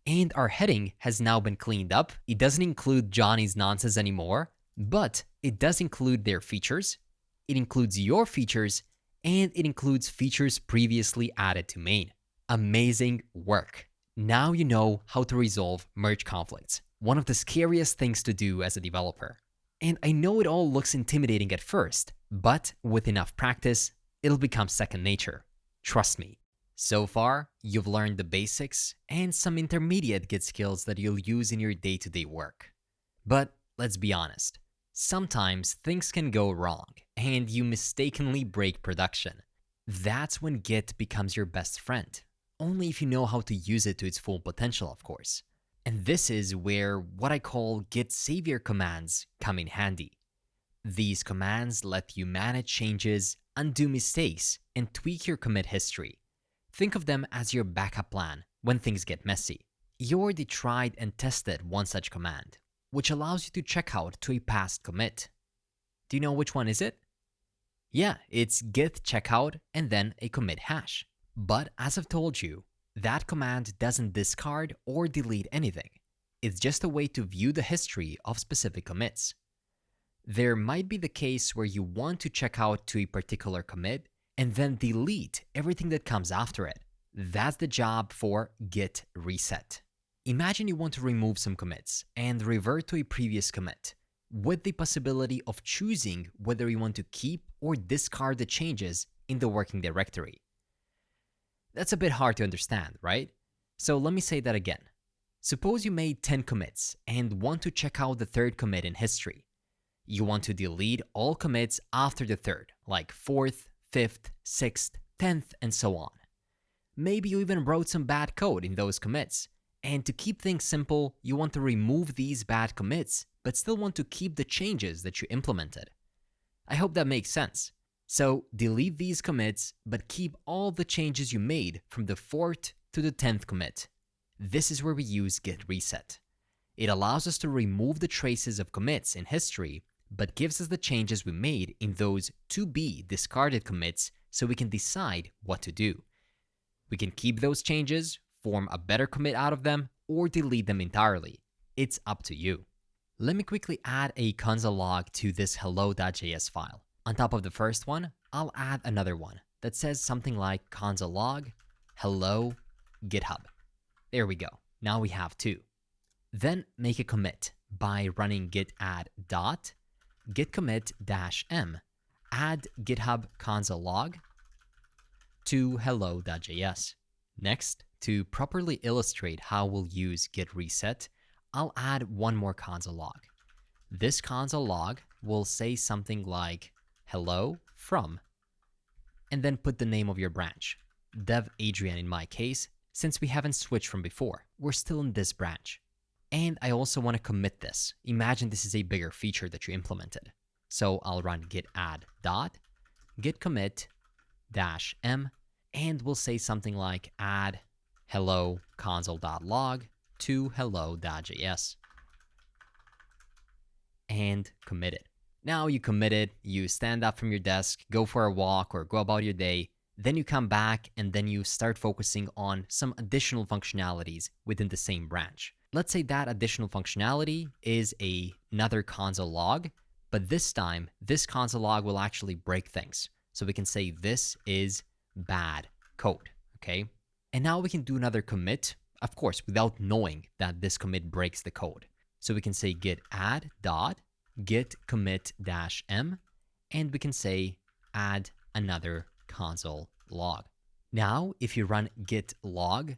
and our heading has now been cleaned up. It doesn't include Johnny's nonsense anymore, but it does include their features, it includes your features, and it includes features previously added to main. Amazing work. Now you know how to resolve merge conflicts, one of the scariest things to do as a developer. And I know it all looks intimidating at first, but with enough practice, it'll become second nature. Trust me. So far, you've learned the basics and some intermediate Git skills that you'll use in your day-to-day work. But let's be honest, sometimes things can go wrong and you mistakenly break production. That's when Git becomes your best friend, only if you know how to use it to its full potential, of course. And this is where what I call Git savior commands come in handy. These commands let you manage changes, undo mistakes, and tweak your commit history. Think of them as your backup plan when things get messy. You already tried and tested one such command, which allows you to check out to a past commit. Do you know which one is it? Yeah, it's git checkout and then a commit hash. But as I've told you, that command doesn't discard or delete anything. It's just a way to view the history of specific commits. There might be the case where you want to check out to a particular commit and then delete everything that comes after it. That's the job for git reset. Imagine you want to remove some commits and revert to a previous commit, with the possibility of choosing whether you want to keep or discard the changes in the working directory. That's a bit hard to understand, right? So let me say that again. Suppose you made 10 commits and want to check out the third commit in history. You want to delete all commits after the third, like 4th, 5th, 6th, 10th, and so on. Maybe you even wrote some bad code in those commits. And to keep things simple, you want to remove these bad commits, but still want to keep the changes that you implemented. I hope that makes sense. So delete these commits, but keep all the changes you made from the 4th to the 10th commit. This is where we use git reset. It allows us to remove the traces of commits in history, but gives us the changes we made in those to be discarded commits so we can decide what to do. We can keep those changes, form a better commit out of them, or delete them entirely. It's up to you. Let me quickly add a console log to this hello.js file. On top of the first one, I'll add another one that says something like console log hello GitHub. There we go. Now we have two. Then make a commit by running git add dot git commit -m add GitHub console log to hello.js. Next, to properly illustrate how we'll use git reset, I'll add one more console log. This console log will say something like hello from, and then put the name of your branch. Dev Adrian in my case, since we haven't switched from before. We're still in this branch. And I also want to commit this. Imagine this is a bigger feature that you implemented. So I'll run git add dot git commit dash m, and we'll say something like add hello console.log to hello.js and commit it. Now you commit it, you stand up from your desk, go for a walk or go about your day, then you come back and then you start focusing on some additional functionalities within the same branch. Let's say that additional functionality is another console log, but this time this console log will actually break things. So we can say this is bad code, okay? And now we can do another commit, of course, without knowing that this commit breaks the code. So we can say git add dot git commit dash m, and we can say add another console log. Now, if you run git log,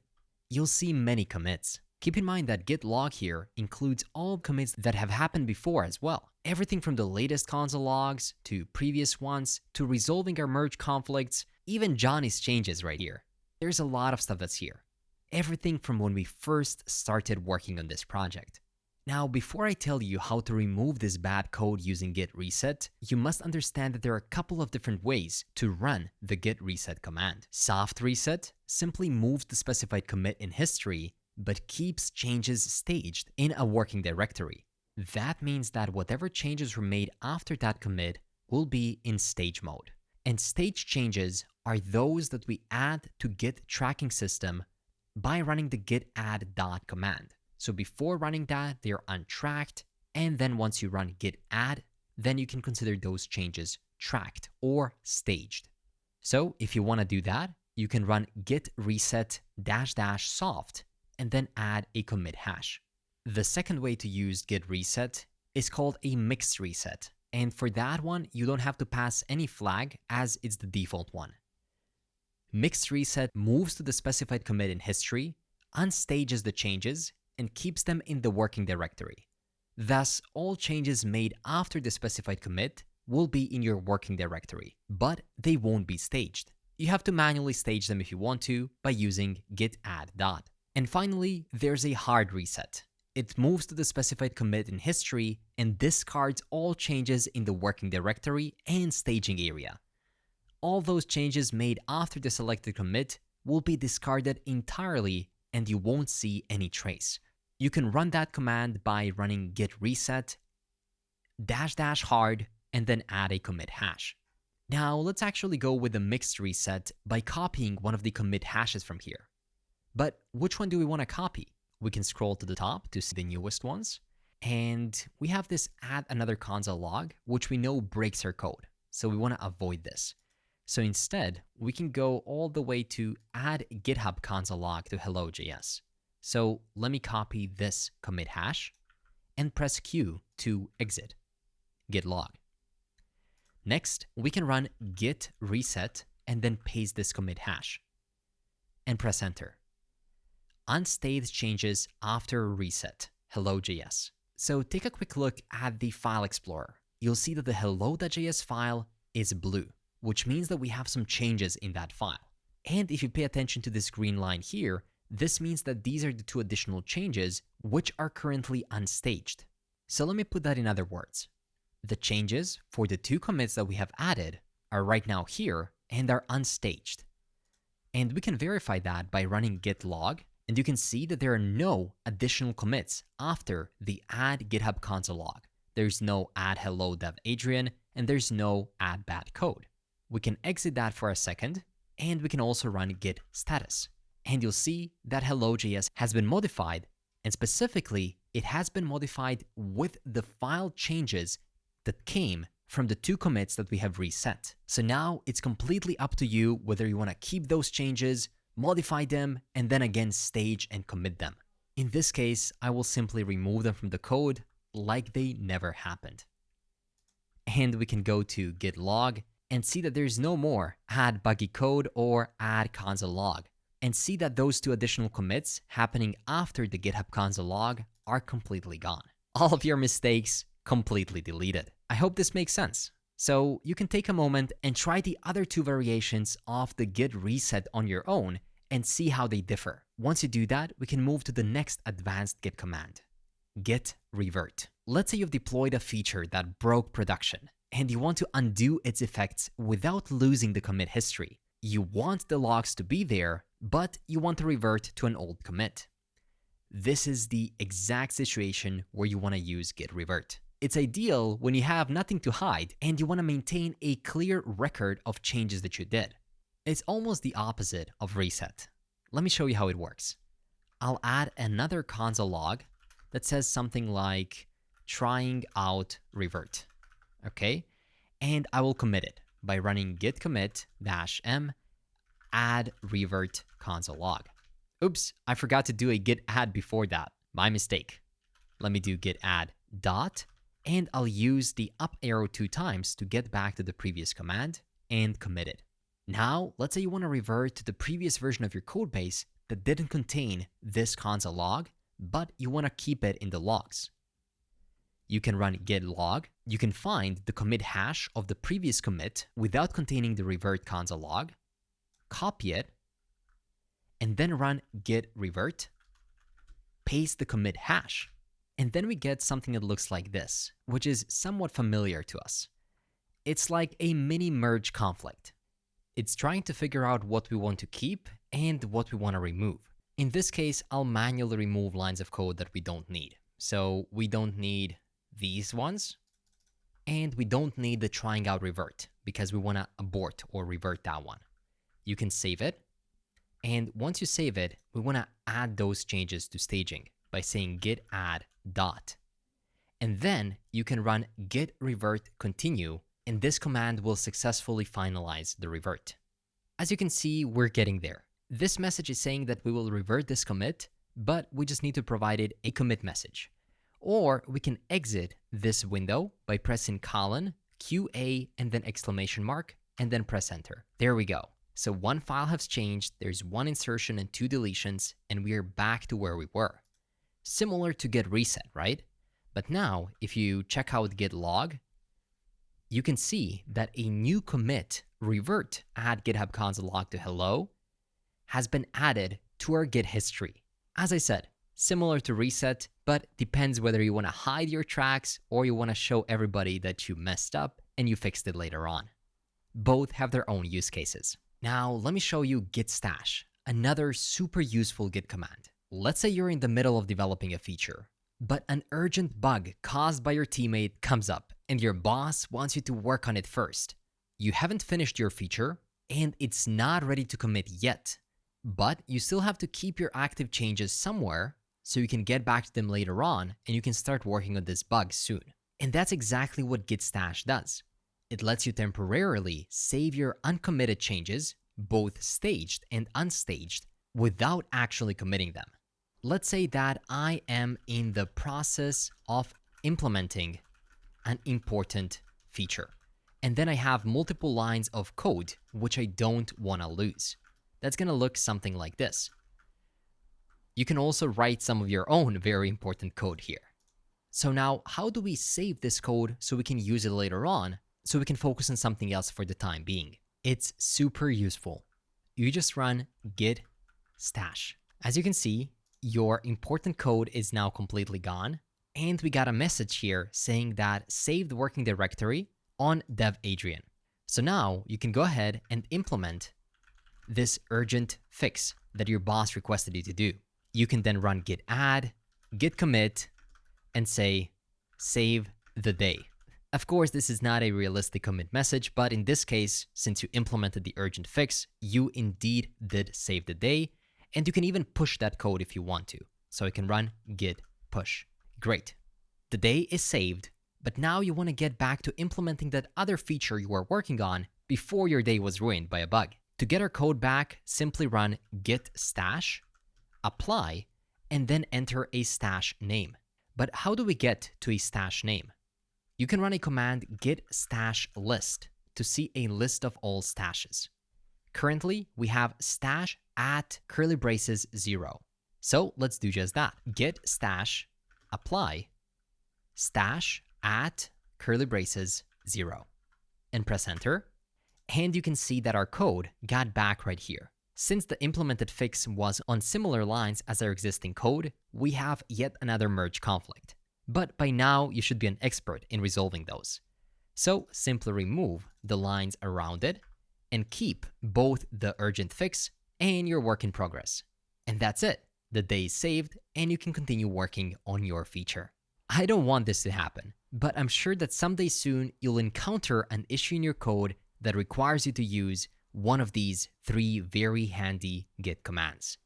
you'll see many commits. Keep in mind that git log here includes all commits that have happened before as well. Everything from the latest console logs to previous ones to resolving our merge conflicts, even Johnny's changes right here. There's a lot of stuff that's here. Everything from when we first started working on this project. Now, before I tell you how to remove this bad code using git reset, you must understand that there are a couple of different ways to run the git reset command. Soft reset simply moves the specified commit in history, but keeps changes staged in a working directory. That means that whatever changes were made after that commit will be in stage mode. And stage changes are those that we add to Git tracking system by running the git add dot command. So before running that, they're untracked, and then once you run git add, then you can consider those changes tracked or staged. So if you want to do that, you can run git reset -- soft and then add a commit hash. The second way to use git reset is called a mixed reset, and for that one, you don't have to pass any flag as it's the default one. Mixed reset moves to the specified commit in history, unstages the changes, and keeps them in the working directory. Thus, all changes made after the specified commit will be in your working directory, but they won't be staged. You have to manually stage them if you want to by using git add dot. And finally, there's a hard reset. It moves to the specified commit in history and discards all changes in the working directory and staging area. All those changes made after the selected commit will be discarded entirely and you won't see any trace. You can run that command by running git reset -- hard and then add a commit hash. Now let's actually go with the mixed reset by copying one of the commit hashes from here. But which one do we want to copy? We can scroll to the top to see the newest ones. And we have this add another console log, which we know breaks our code. So we want to avoid this. So instead, we can go all the way to add GitHub console log to hello.js. So let me copy this commit hash and press Q to exit git log. Next, we can run git reset and then paste this commit hash and press enter. Unstaged changes after reset, hello.js. So take a quick look at the file explorer. You'll see that the hello.js file is blue, which means that we have some changes in that file. And if you pay attention to this green line here, this means that these are the two additional changes which are currently unstaged. So let me put that in other words. The changes for the two commits that we have added are right now here and are unstaged. And we can verify that by running git log, and you can see that there are no additional commits after the add GitHub console log. There's no add hello dev Adrian, and there's no add bad code. We can exit that for a second, and we can also run git status. And you'll see that hello.js has been modified, and specifically, it has been modified with the file changes that came from the two commits that we have reset. So now it's completely up to you whether you want to keep those changes, modify them, and then again stage and commit them. In this case, I will simply remove them from the code like they never happened. and we can go to git log and see that there's no more add buggy code or add console log, and see that those two additional commits happening after the GitHub console log are completely gone. All of your mistakes completely deleted. I hope this makes sense. So you can take a moment and try the other two variations of the git reset on your own and see how they differ. Once you do that, we can move to the next advanced git command, git revert. Let's say you've deployed a feature that broke production and you want to undo its effects without losing the commit history. You want the logs to be there, but you want to revert to an old commit. This is the exact situation where you want to use git revert. It's ideal when you have nothing to hide and you want to maintain a clear record of changes that you did. It's almost the opposite of reset. Let me show you how it works. I'll add another console log that says something like trying out revert, okay? And I will commit it by running git commit -m add revert console log. Oops, I forgot to do a git add before that. My mistake. Let me do git add dot, and I'll use the up arrow 2 times to get back to the previous command and commit it. Now, let's say you want to revert to the previous version of your code base that didn't contain this console log, but you want to keep it in the logs. You can run git log. You can find the commit hash of the previous commit without containing the revert console log, copy it, and then run git revert, paste the commit hash, and then we get something that looks like this, which is somewhat familiar to us. It's like a mini merge conflict. It's trying to figure out what we want to keep and what we want to remove. In this case, I'll manually remove lines of code that we don't need. So we don't need these ones, and we don't need the trying out revert because we want to abort or revert that one. You can save it. And once you save it, we want to add those changes to staging by saying git add dot. And then you can run git revert continue, and this command will successfully finalize the revert. As you can see, we're getting there. This message is saying that we will revert this commit, but we just need to provide it a commit message. Or we can exit this window by pressing colon, QA, and then exclamation mark, and then press enter. There we go. So one file has changed, there's one insertion and 2 deletions, and we are back to where we were. Similar to git reset, right? But now, if you check out git log, you can see that a new commit, revert add GitHub console log to hello, has been added to our git history. As I said, similar to reset, but depends whether you want to hide your tracks or you want to show everybody that you messed up and you fixed it later on. Both have their own use cases. Now, let me show you git stash, another super useful git command. Let's say you're in the middle of developing a feature, but an urgent bug caused by your teammate comes up and your boss wants you to work on it first. You haven't finished your feature and it's not ready to commit yet, but you still have to keep your active changes somewhere so you can get back to them later on and you can start working on this bug soon. And that's exactly what git stash does. It lets you temporarily save your uncommitted changes, both staged and unstaged, without actually committing them. Let's say that I am in the process of implementing an important feature, and then I have multiple lines of code which I don't want to lose. That's going to look something like this. You can also write some of your own very important code here. So now, how do we save this code so we can use it later on, so we can focus on something else for the time being? It's super useful. You just run git stash. As you can see, your important code is now completely gone, and we got a message here saying that saved working directory on dev Adrian. So now you can go ahead and implement this urgent fix that your boss requested you to do. You can then run git add, git commit, and say save the day. Of course, this is not a realistic commit message, but in this case, since you implemented the urgent fix, you indeed did save the day, and you can even push that code if you want to. So you can run git push. Great. The day is saved, but now you want to get back to implementing that other feature you were working on before your day was ruined by a bug. To get our code back, simply run git stash, apply, and then enter a stash name. But how do we get to a stash name? you can run a command git stash list to see a list of all stashes. Currently, we have stash at curly braces 0. So let's do just that. Git stash apply stash at curly braces 0 and press enter. And you can see that our code got back right here. Since the implemented fix was on similar lines as our existing code, we have yet another merge conflict. But by now, you should be an expert in resolving those. So simply remove the lines around it and keep both the urgent fix and your work in progress. And that's it. The day is saved and you can continue working on your feature. I don't want this to happen, but I'm sure that someday soon you'll encounter an issue in your code that requires you to use one of these 3 very handy Git commands.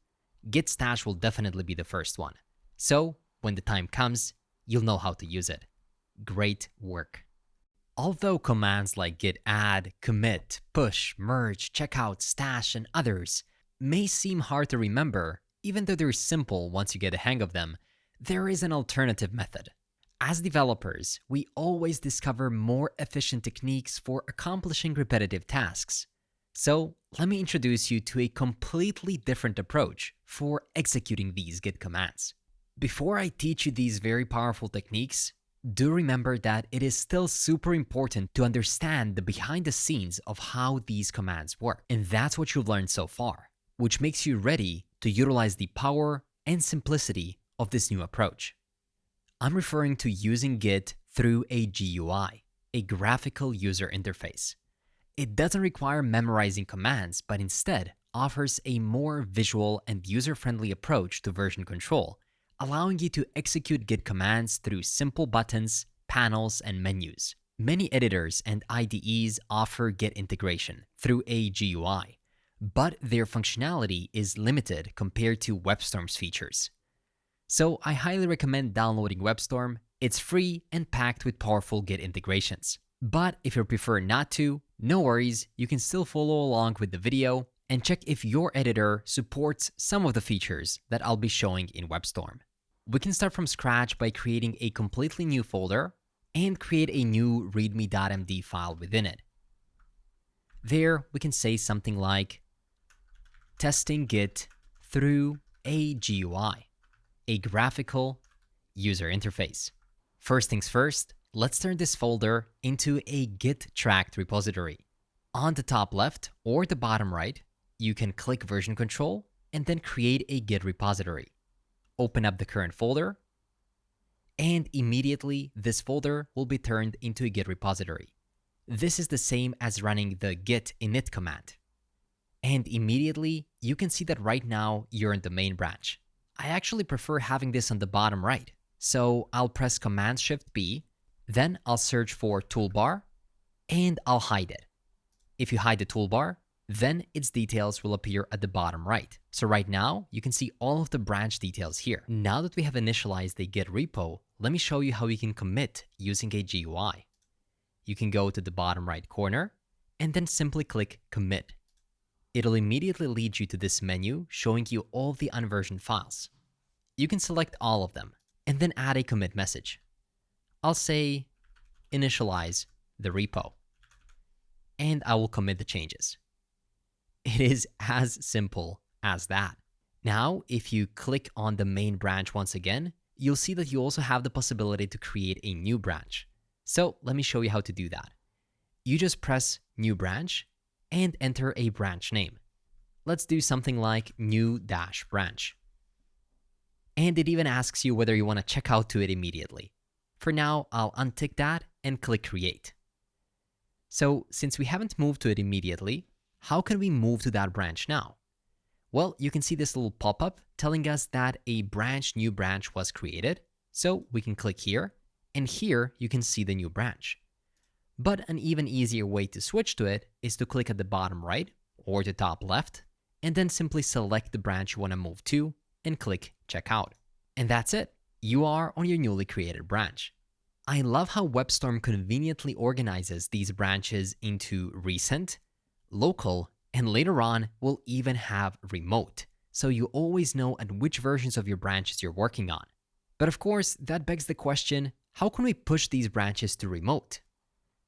Git stash will definitely be the first one. So when the time comes, you'll know how to use it. Great work. Although commands like git add, commit, push, merge, checkout, stash, and others may seem hard to remember, even though they're simple once you get a hang of them, there is an alternative method. As developers, we always discover more efficient techniques for accomplishing repetitive tasks. So let me introduce you to a completely different approach for executing these Git commands. Before I teach you these very powerful techniques, do remember that it is still super important to understand the behind the scenes of how these commands work. And that's what you've learned so far, which makes you ready to utilize the power and simplicity of this new approach. I'm referring to using Git through a GUI, a graphical user interface. It doesn't require memorizing commands, but instead offers a more visual and user-friendly approach to version control, allowing you to execute Git commands through simple buttons, panels, and menus. Many editors and IDEs offer Git integration through a GUI, but their functionality is limited compared to WebStorm's features. So I highly recommend downloading WebStorm. It's free and packed with powerful Git integrations. But if you prefer not to, no worries, you can still follow along with the video and check if your editor supports some of the features that I'll be showing in WebStorm. We can start from scratch by creating a completely new folder and create a new readme.md file within it. There, we can say something like testing Git through a GUI, a graphical user interface. First things first, let's turn this folder into a Git tracked repository. On the top left or the bottom right, you can click version control and then create a Git repository. Open up the current folder, and immediately this folder will be turned into a Git repository. This is the same as running the git init command. And immediately, you can see that right now you're in the main branch. I actually prefer having this on the bottom right. So I'll press Command-Shift-B, then I'll search for toolbar, and I'll hide it. If you hide the toolbar, then its details will appear at the bottom right. So right now, you can see all of the branch details here. Now that we have initialized the Git repo, let me show you how you can commit using a GUI. You can go to the bottom right corner, and then simply click Commit. It'll immediately lead you to this menu showing you all the unversioned files. You can select all of them, and then add a commit message. I'll say initialize the repo, and I will commit the changes. It is as simple as that. Now, if you click on the main branch once again, you'll see that you also have the possibility to create a new branch. So let me show you how to do that. You just press New Branch and enter a branch name. Let's do something like new-branch. And it even asks you whether you want to check out to it immediately. For now, I'll untick that and click Create. So since we haven't moved to it immediately, how can we move to that branch now? Well, you can see this little pop-up telling us that a new branch was created. So we can click here, and here you can see the new branch. But an even easier way to switch to it is to click at the bottom right or the top left, and then simply select the branch you want to move to and click Checkout. And that's it. You are on your newly created branch. I love how WebStorm conveniently organizes these branches into recent, local, and later on will even have remote, so you always know at which versions of your branches you're working on. But of course, that begs the question, How can we push these branches to remote?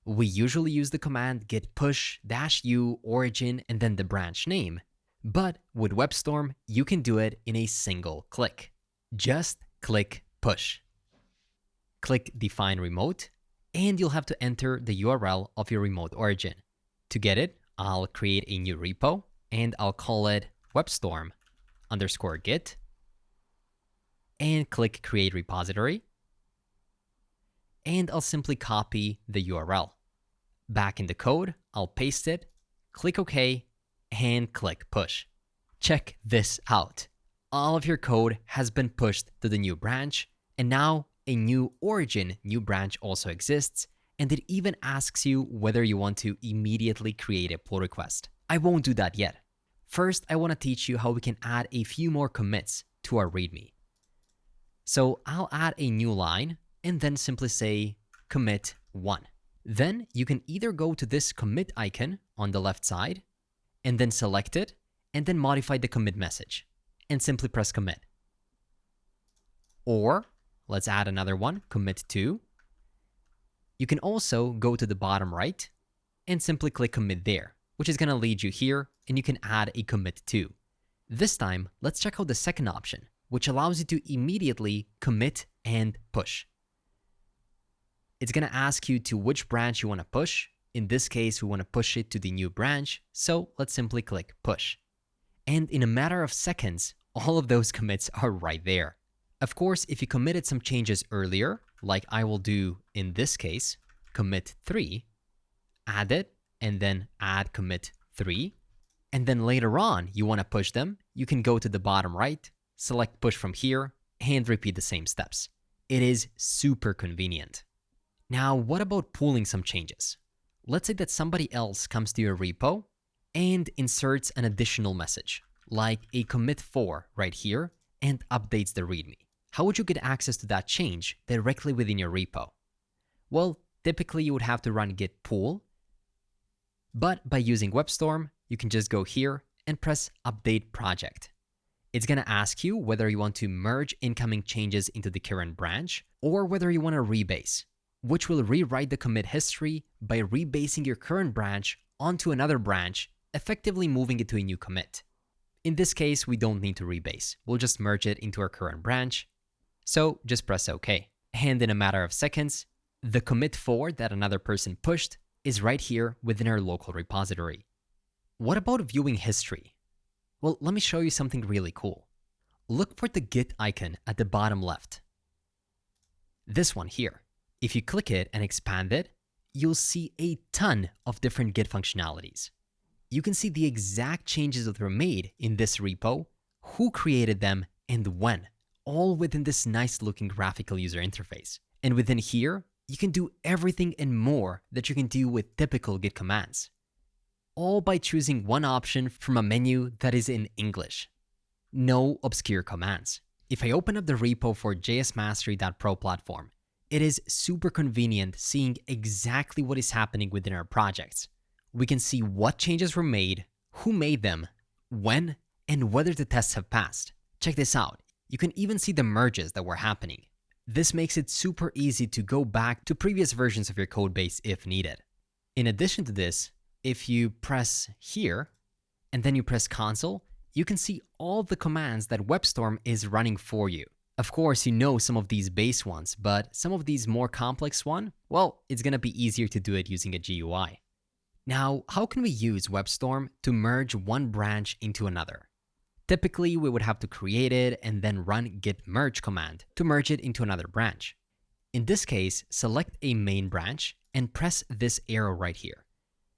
We usually use the command git push -u origin and then the branch name, but with WebStorm, you can do it in a single click. Just click push. Click define remote, and you'll have to enter the URL of your remote origin. To get it, I'll create a new repo, and I'll call it webstorm_git, and click create repository, and I'll simply copy the URL. Back in the code, I'll paste it, click OK, and click push. Check this out. All of your code has been pushed to the new branch, and now a new origin new branch also exists, and it even asks you whether you want to immediately create a pull request. I won't do that yet. First, I want to teach you how we can add a few more commits to our README. So I'll add a new line and then simply say commit 1. Then you can either go to this commit icon on the left side and then select it and then modify the commit message and simply press commit. Or let's add another one, commit 2. You can also go to the bottom right and simply click commit there, which is going to lead you here, and you can add a commit 2. This time, let's check out the second option, which allows you to immediately commit and push. It's going to ask you to which branch you want to push. In this case, we want to push it to the new branch, so let's simply click push. And in a matter of seconds, all of those commits are right there. Of course, if you committed some changes earlier, like I will do in this case, commit 3, add it, and then add commit 3, and then later on you want to push them, you can go to the bottom right, select push from here, and repeat the same steps. It is super convenient. Now, what about pulling some changes? Let's say that somebody else comes to your repo and inserts an additional message, like a commit 4 right here, and updates the README. How would you get access to that change directly within your repo? Well, typically you would have to run git pull, but by using WebStorm, you can just go here and press update project. It's going to ask you whether you want to merge incoming changes into the current branch or whether you want to rebase, which will rewrite the commit history by rebasing your current branch onto another branch, effectively moving it to a new commit. In this case, we don't need to rebase. We'll just merge it into our current branch. So just press OK. And in a matter of seconds, the commit 4 that another person pushed is right here within our local repository. What about viewing history? Well, let me show you something really cool. Look for the Git icon at the bottom left. This one here. If you click it and expand it, you'll see a ton of different Git functionalities. You can see the exact changes that were made in this repo, who created them, and when, all within this nice looking graphical user interface. And within here, you can do everything and more that you can do with typical Git commands, all by choosing one option from a menu that is in English. No obscure commands. If I open up the repo for jsmastery.pro platform, it is super convenient seeing exactly what is happening within our projects. We can see what changes were made, who made them, when, and whether the tests have passed. Check this out. You can even see the merges that were happening. This makes it super easy to go back to previous versions of your codebase if needed. In addition to this, if you press here, and then you press console, you can see all the commands that WebStorm is running for you. Of course, you know some of these base ones, but some of these more complex ones, well, it's gonna be easier to do it using a GUI. Now, how can we use WebStorm to merge one branch into another? Typically, we would have to create it and then run git merge command to merge it into another branch. In this case, select a main branch and press this arrow right here.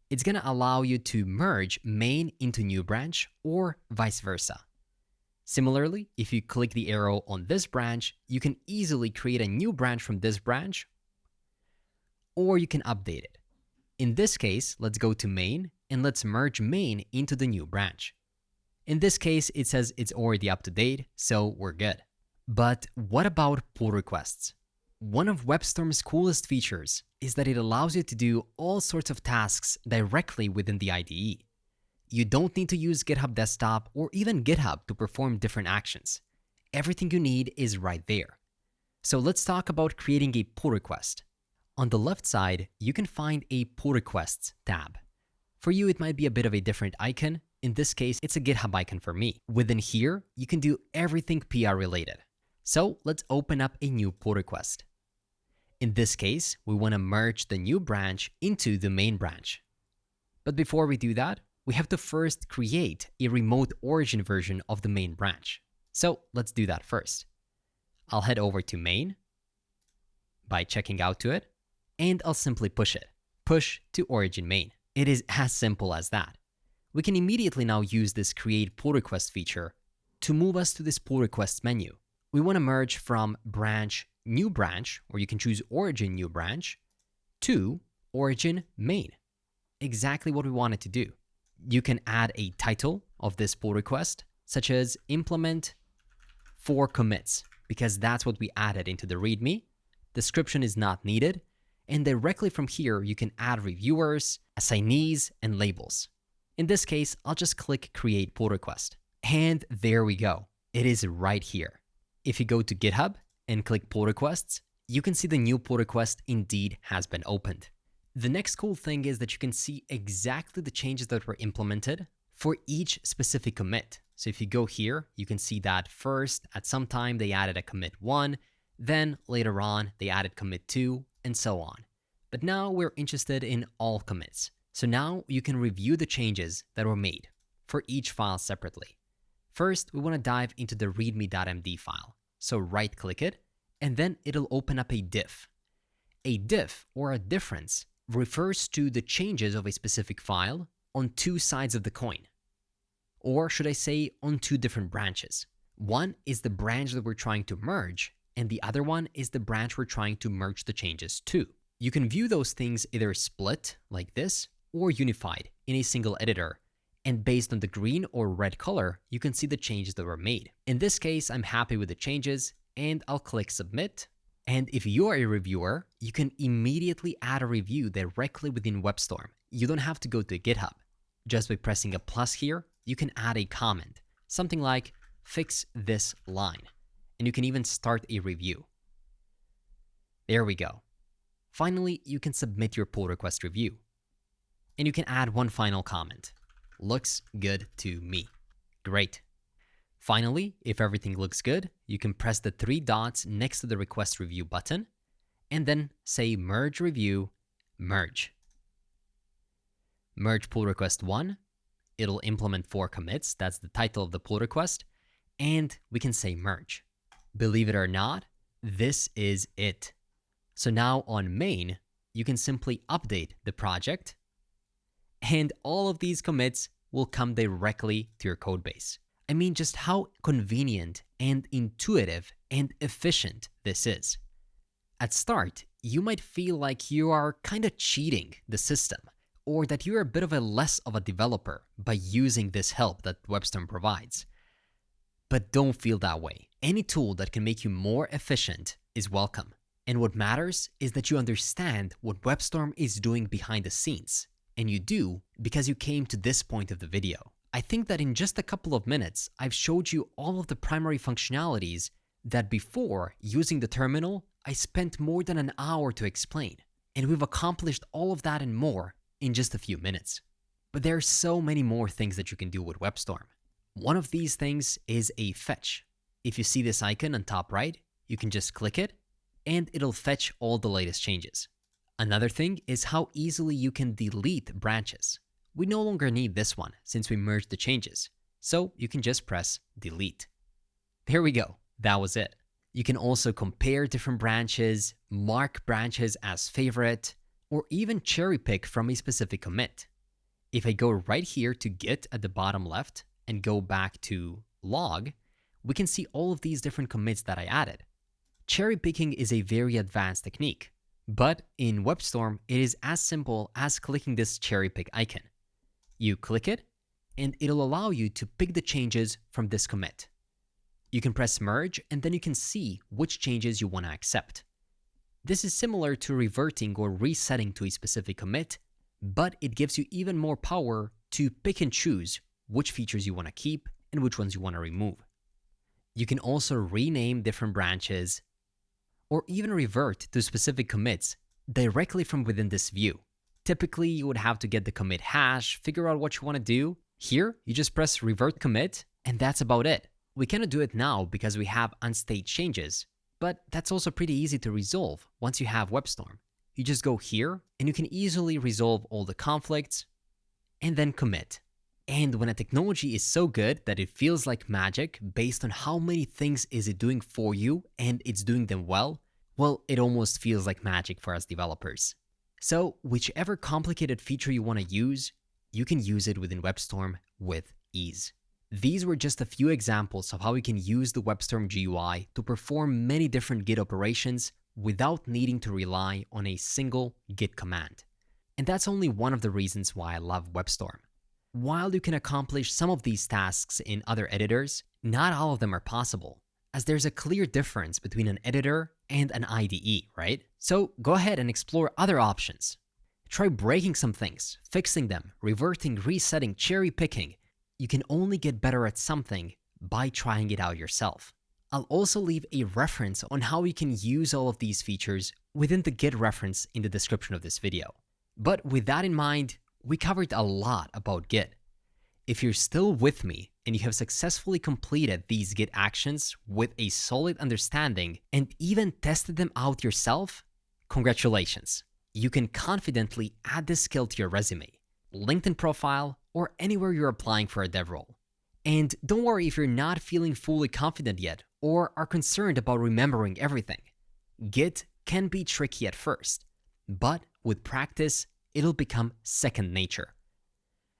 It's going to allow you to merge main into new branch or vice versa. Similarly, if you click the arrow on this branch, you can easily create a new branch from this branch, or you can update it. In this case, let's go to main and let's merge main into the new branch. In this case, it says it's already up to date, so we're good. But what about pull requests? One of WebStorm's coolest features is that it allows you to do all sorts of tasks directly within the IDE. You don't need to use GitHub Desktop or even GitHub to perform different actions. Everything you need is right there. So let's talk about creating a pull request. On the left side, you can find a pull requests tab. For you, it might be a bit of a different icon. In this case, it's a GitHub icon for me. Within here, you can do everything PR related. So let's open up a new pull request. In this case, we want to merge the new branch into the main branch. But before we do that, we have to first create a remote origin version of the main branch. So let's do that first. I'll head over to main by checking out to it, and I'll simply push it. Push to origin main. It is as simple as that. We can immediately now use this create pull request feature to move us to this pull request menu. We want to merge from branch new branch, or you can choose origin new branch, to origin main. Exactly what we wanted to do. You can add a title of this pull request, such as implement 4 commits, because that's what we added into the README. Description is not needed. And directly from here, you can add reviewers, assignees, and labels. In this case, I'll just click create pull request. And there we go. It is right here. If you go to GitHub and click pull requests, you can see the new pull request indeed has been opened. The next cool thing is that you can see exactly the changes that were implemented for each specific commit. So if you go here, you can see that first, at some time, they added a commit 1, then later on, they added commit 2, and so on. But now we're interested in all commits. So now you can review the changes that were made for each file separately. First, we want to dive into the readme.md file. So right-click it, and then it'll open up a diff. A diff, or a difference, refers to the changes of a specific file on 2 sides of the coin. Or should I say on 2 different branches. One is the branch that we're trying to merge, and the other one is the branch we're trying to merge the changes to. You can view those things either split, like this, or unified in a single editor. And based on the green or red color, you can see the changes that were made. In this case, I'm happy with the changes, and I'll click submit. And if you are a reviewer, you can immediately add a review directly within WebStorm. You don't have to go to GitHub. Just by pressing a plus here, you can add a comment, something like fix this line. And you can even start a review. There we go. Finally, you can submit your pull request review. And you can add one final comment. Looks good to me. Great. Finally, if everything looks good, you can press the 3 dots next to the request review button, and then say merge review, merge. Merge pull request 1. It'll implement 4 commits. That's the title of the pull request. And we can say merge. Believe it or not, this is it. So now on main, you can simply update the project, and all of these commits will come directly to your codebase. I mean, just how convenient and intuitive and efficient this is. At start, you might feel like you are kind of cheating the system, or that you're a bit of a less of a developer by using this help that WebStorm provides. But don't feel that way. Any tool that can make you more efficient is welcome. And what matters is that you understand what WebStorm is doing behind the scenes. And you do because you came to this point of the video. I think that in just a couple of minutes, I've showed you all of the primary functionalities that before, using the terminal, I spent more than an hour to explain. And we've accomplished all of that and more in just a few minutes. But there are so many more things that you can do with WebStorm. One of these things is a fetch. If you see this icon on top right, you can just click it, and it'll fetch all the latest changes. Another thing is how easily you can delete branches. We no longer need this one since we merged the changes, so you can just press delete. There we go, that was it. You can also compare different branches, mark branches as favorite, or even cherry pick from a specific commit. If I go right here to Git at the bottom left and go back to log, we can see all of these different commits that I added. Cherry picking is a very advanced technique, but in WebStorm, it is as simple as clicking this cherry pick icon. You click it, and it'll allow you to pick the changes from this commit. You can press merge, and then you can see which changes you want to accept. This is similar to reverting or resetting to a specific commit, but it gives you even more power to pick and choose which features you want to keep and which ones you want to remove. You can also rename different branches, or even revert to specific commits directly from within this view. Typically, you would have to get the commit hash, figure out what you want to do. Here, you just press revert commit, and that's about it. We cannot do it now because we have unstate changes, but that's also pretty easy to resolve once you have WebStorm. You just go here, and you can easily resolve all the conflicts, and then commit. And when a technology is so good that it feels like magic based on how many things is it doing for you and it's doing them well, it almost feels like magic for us developers. So whichever complicated feature you want to use, you can use it within WebStorm with ease. These were just a few examples of how we can use the WebStorm GUI to perform many different Git operations without needing to rely on a single Git command. And that's only one of the reasons why I love WebStorm. While you can accomplish some of these tasks in other editors, not all of them are possible, as there's a clear difference between an editor and an IDE, right? So go ahead and explore other options. Try breaking some things, fixing them, reverting, resetting, cherry picking. You can only get better at something by trying it out yourself. I'll also leave a reference on how you can use all of these features within the Git reference in the description of this video. But with that in mind, we covered a lot about Git. If you're still with me and you have successfully completed these Git actions with a solid understanding and even tested them out yourself, congratulations. You can confidently add this skill to your resume, LinkedIn profile, or anywhere you're applying for a dev role. And don't worry if you're not feeling fully confident yet or are concerned about remembering everything. Git can be tricky at first, but with practice, it'll become second nature,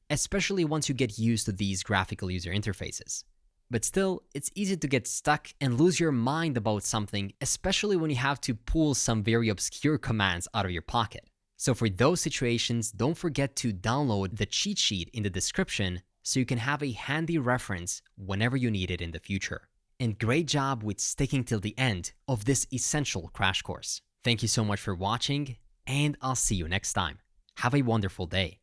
especially once you get used to these graphical user interfaces. But still, it's easy to get stuck and lose your mind about something, especially when you have to pull some very obscure commands out of your pocket. So for those situations, don't forget to download the cheat sheet in the description so you can have a handy reference whenever you need it in the future. And great job with sticking till the end of this essential crash course. Thank you so much for watching, and I'll see you next time. Have a wonderful day.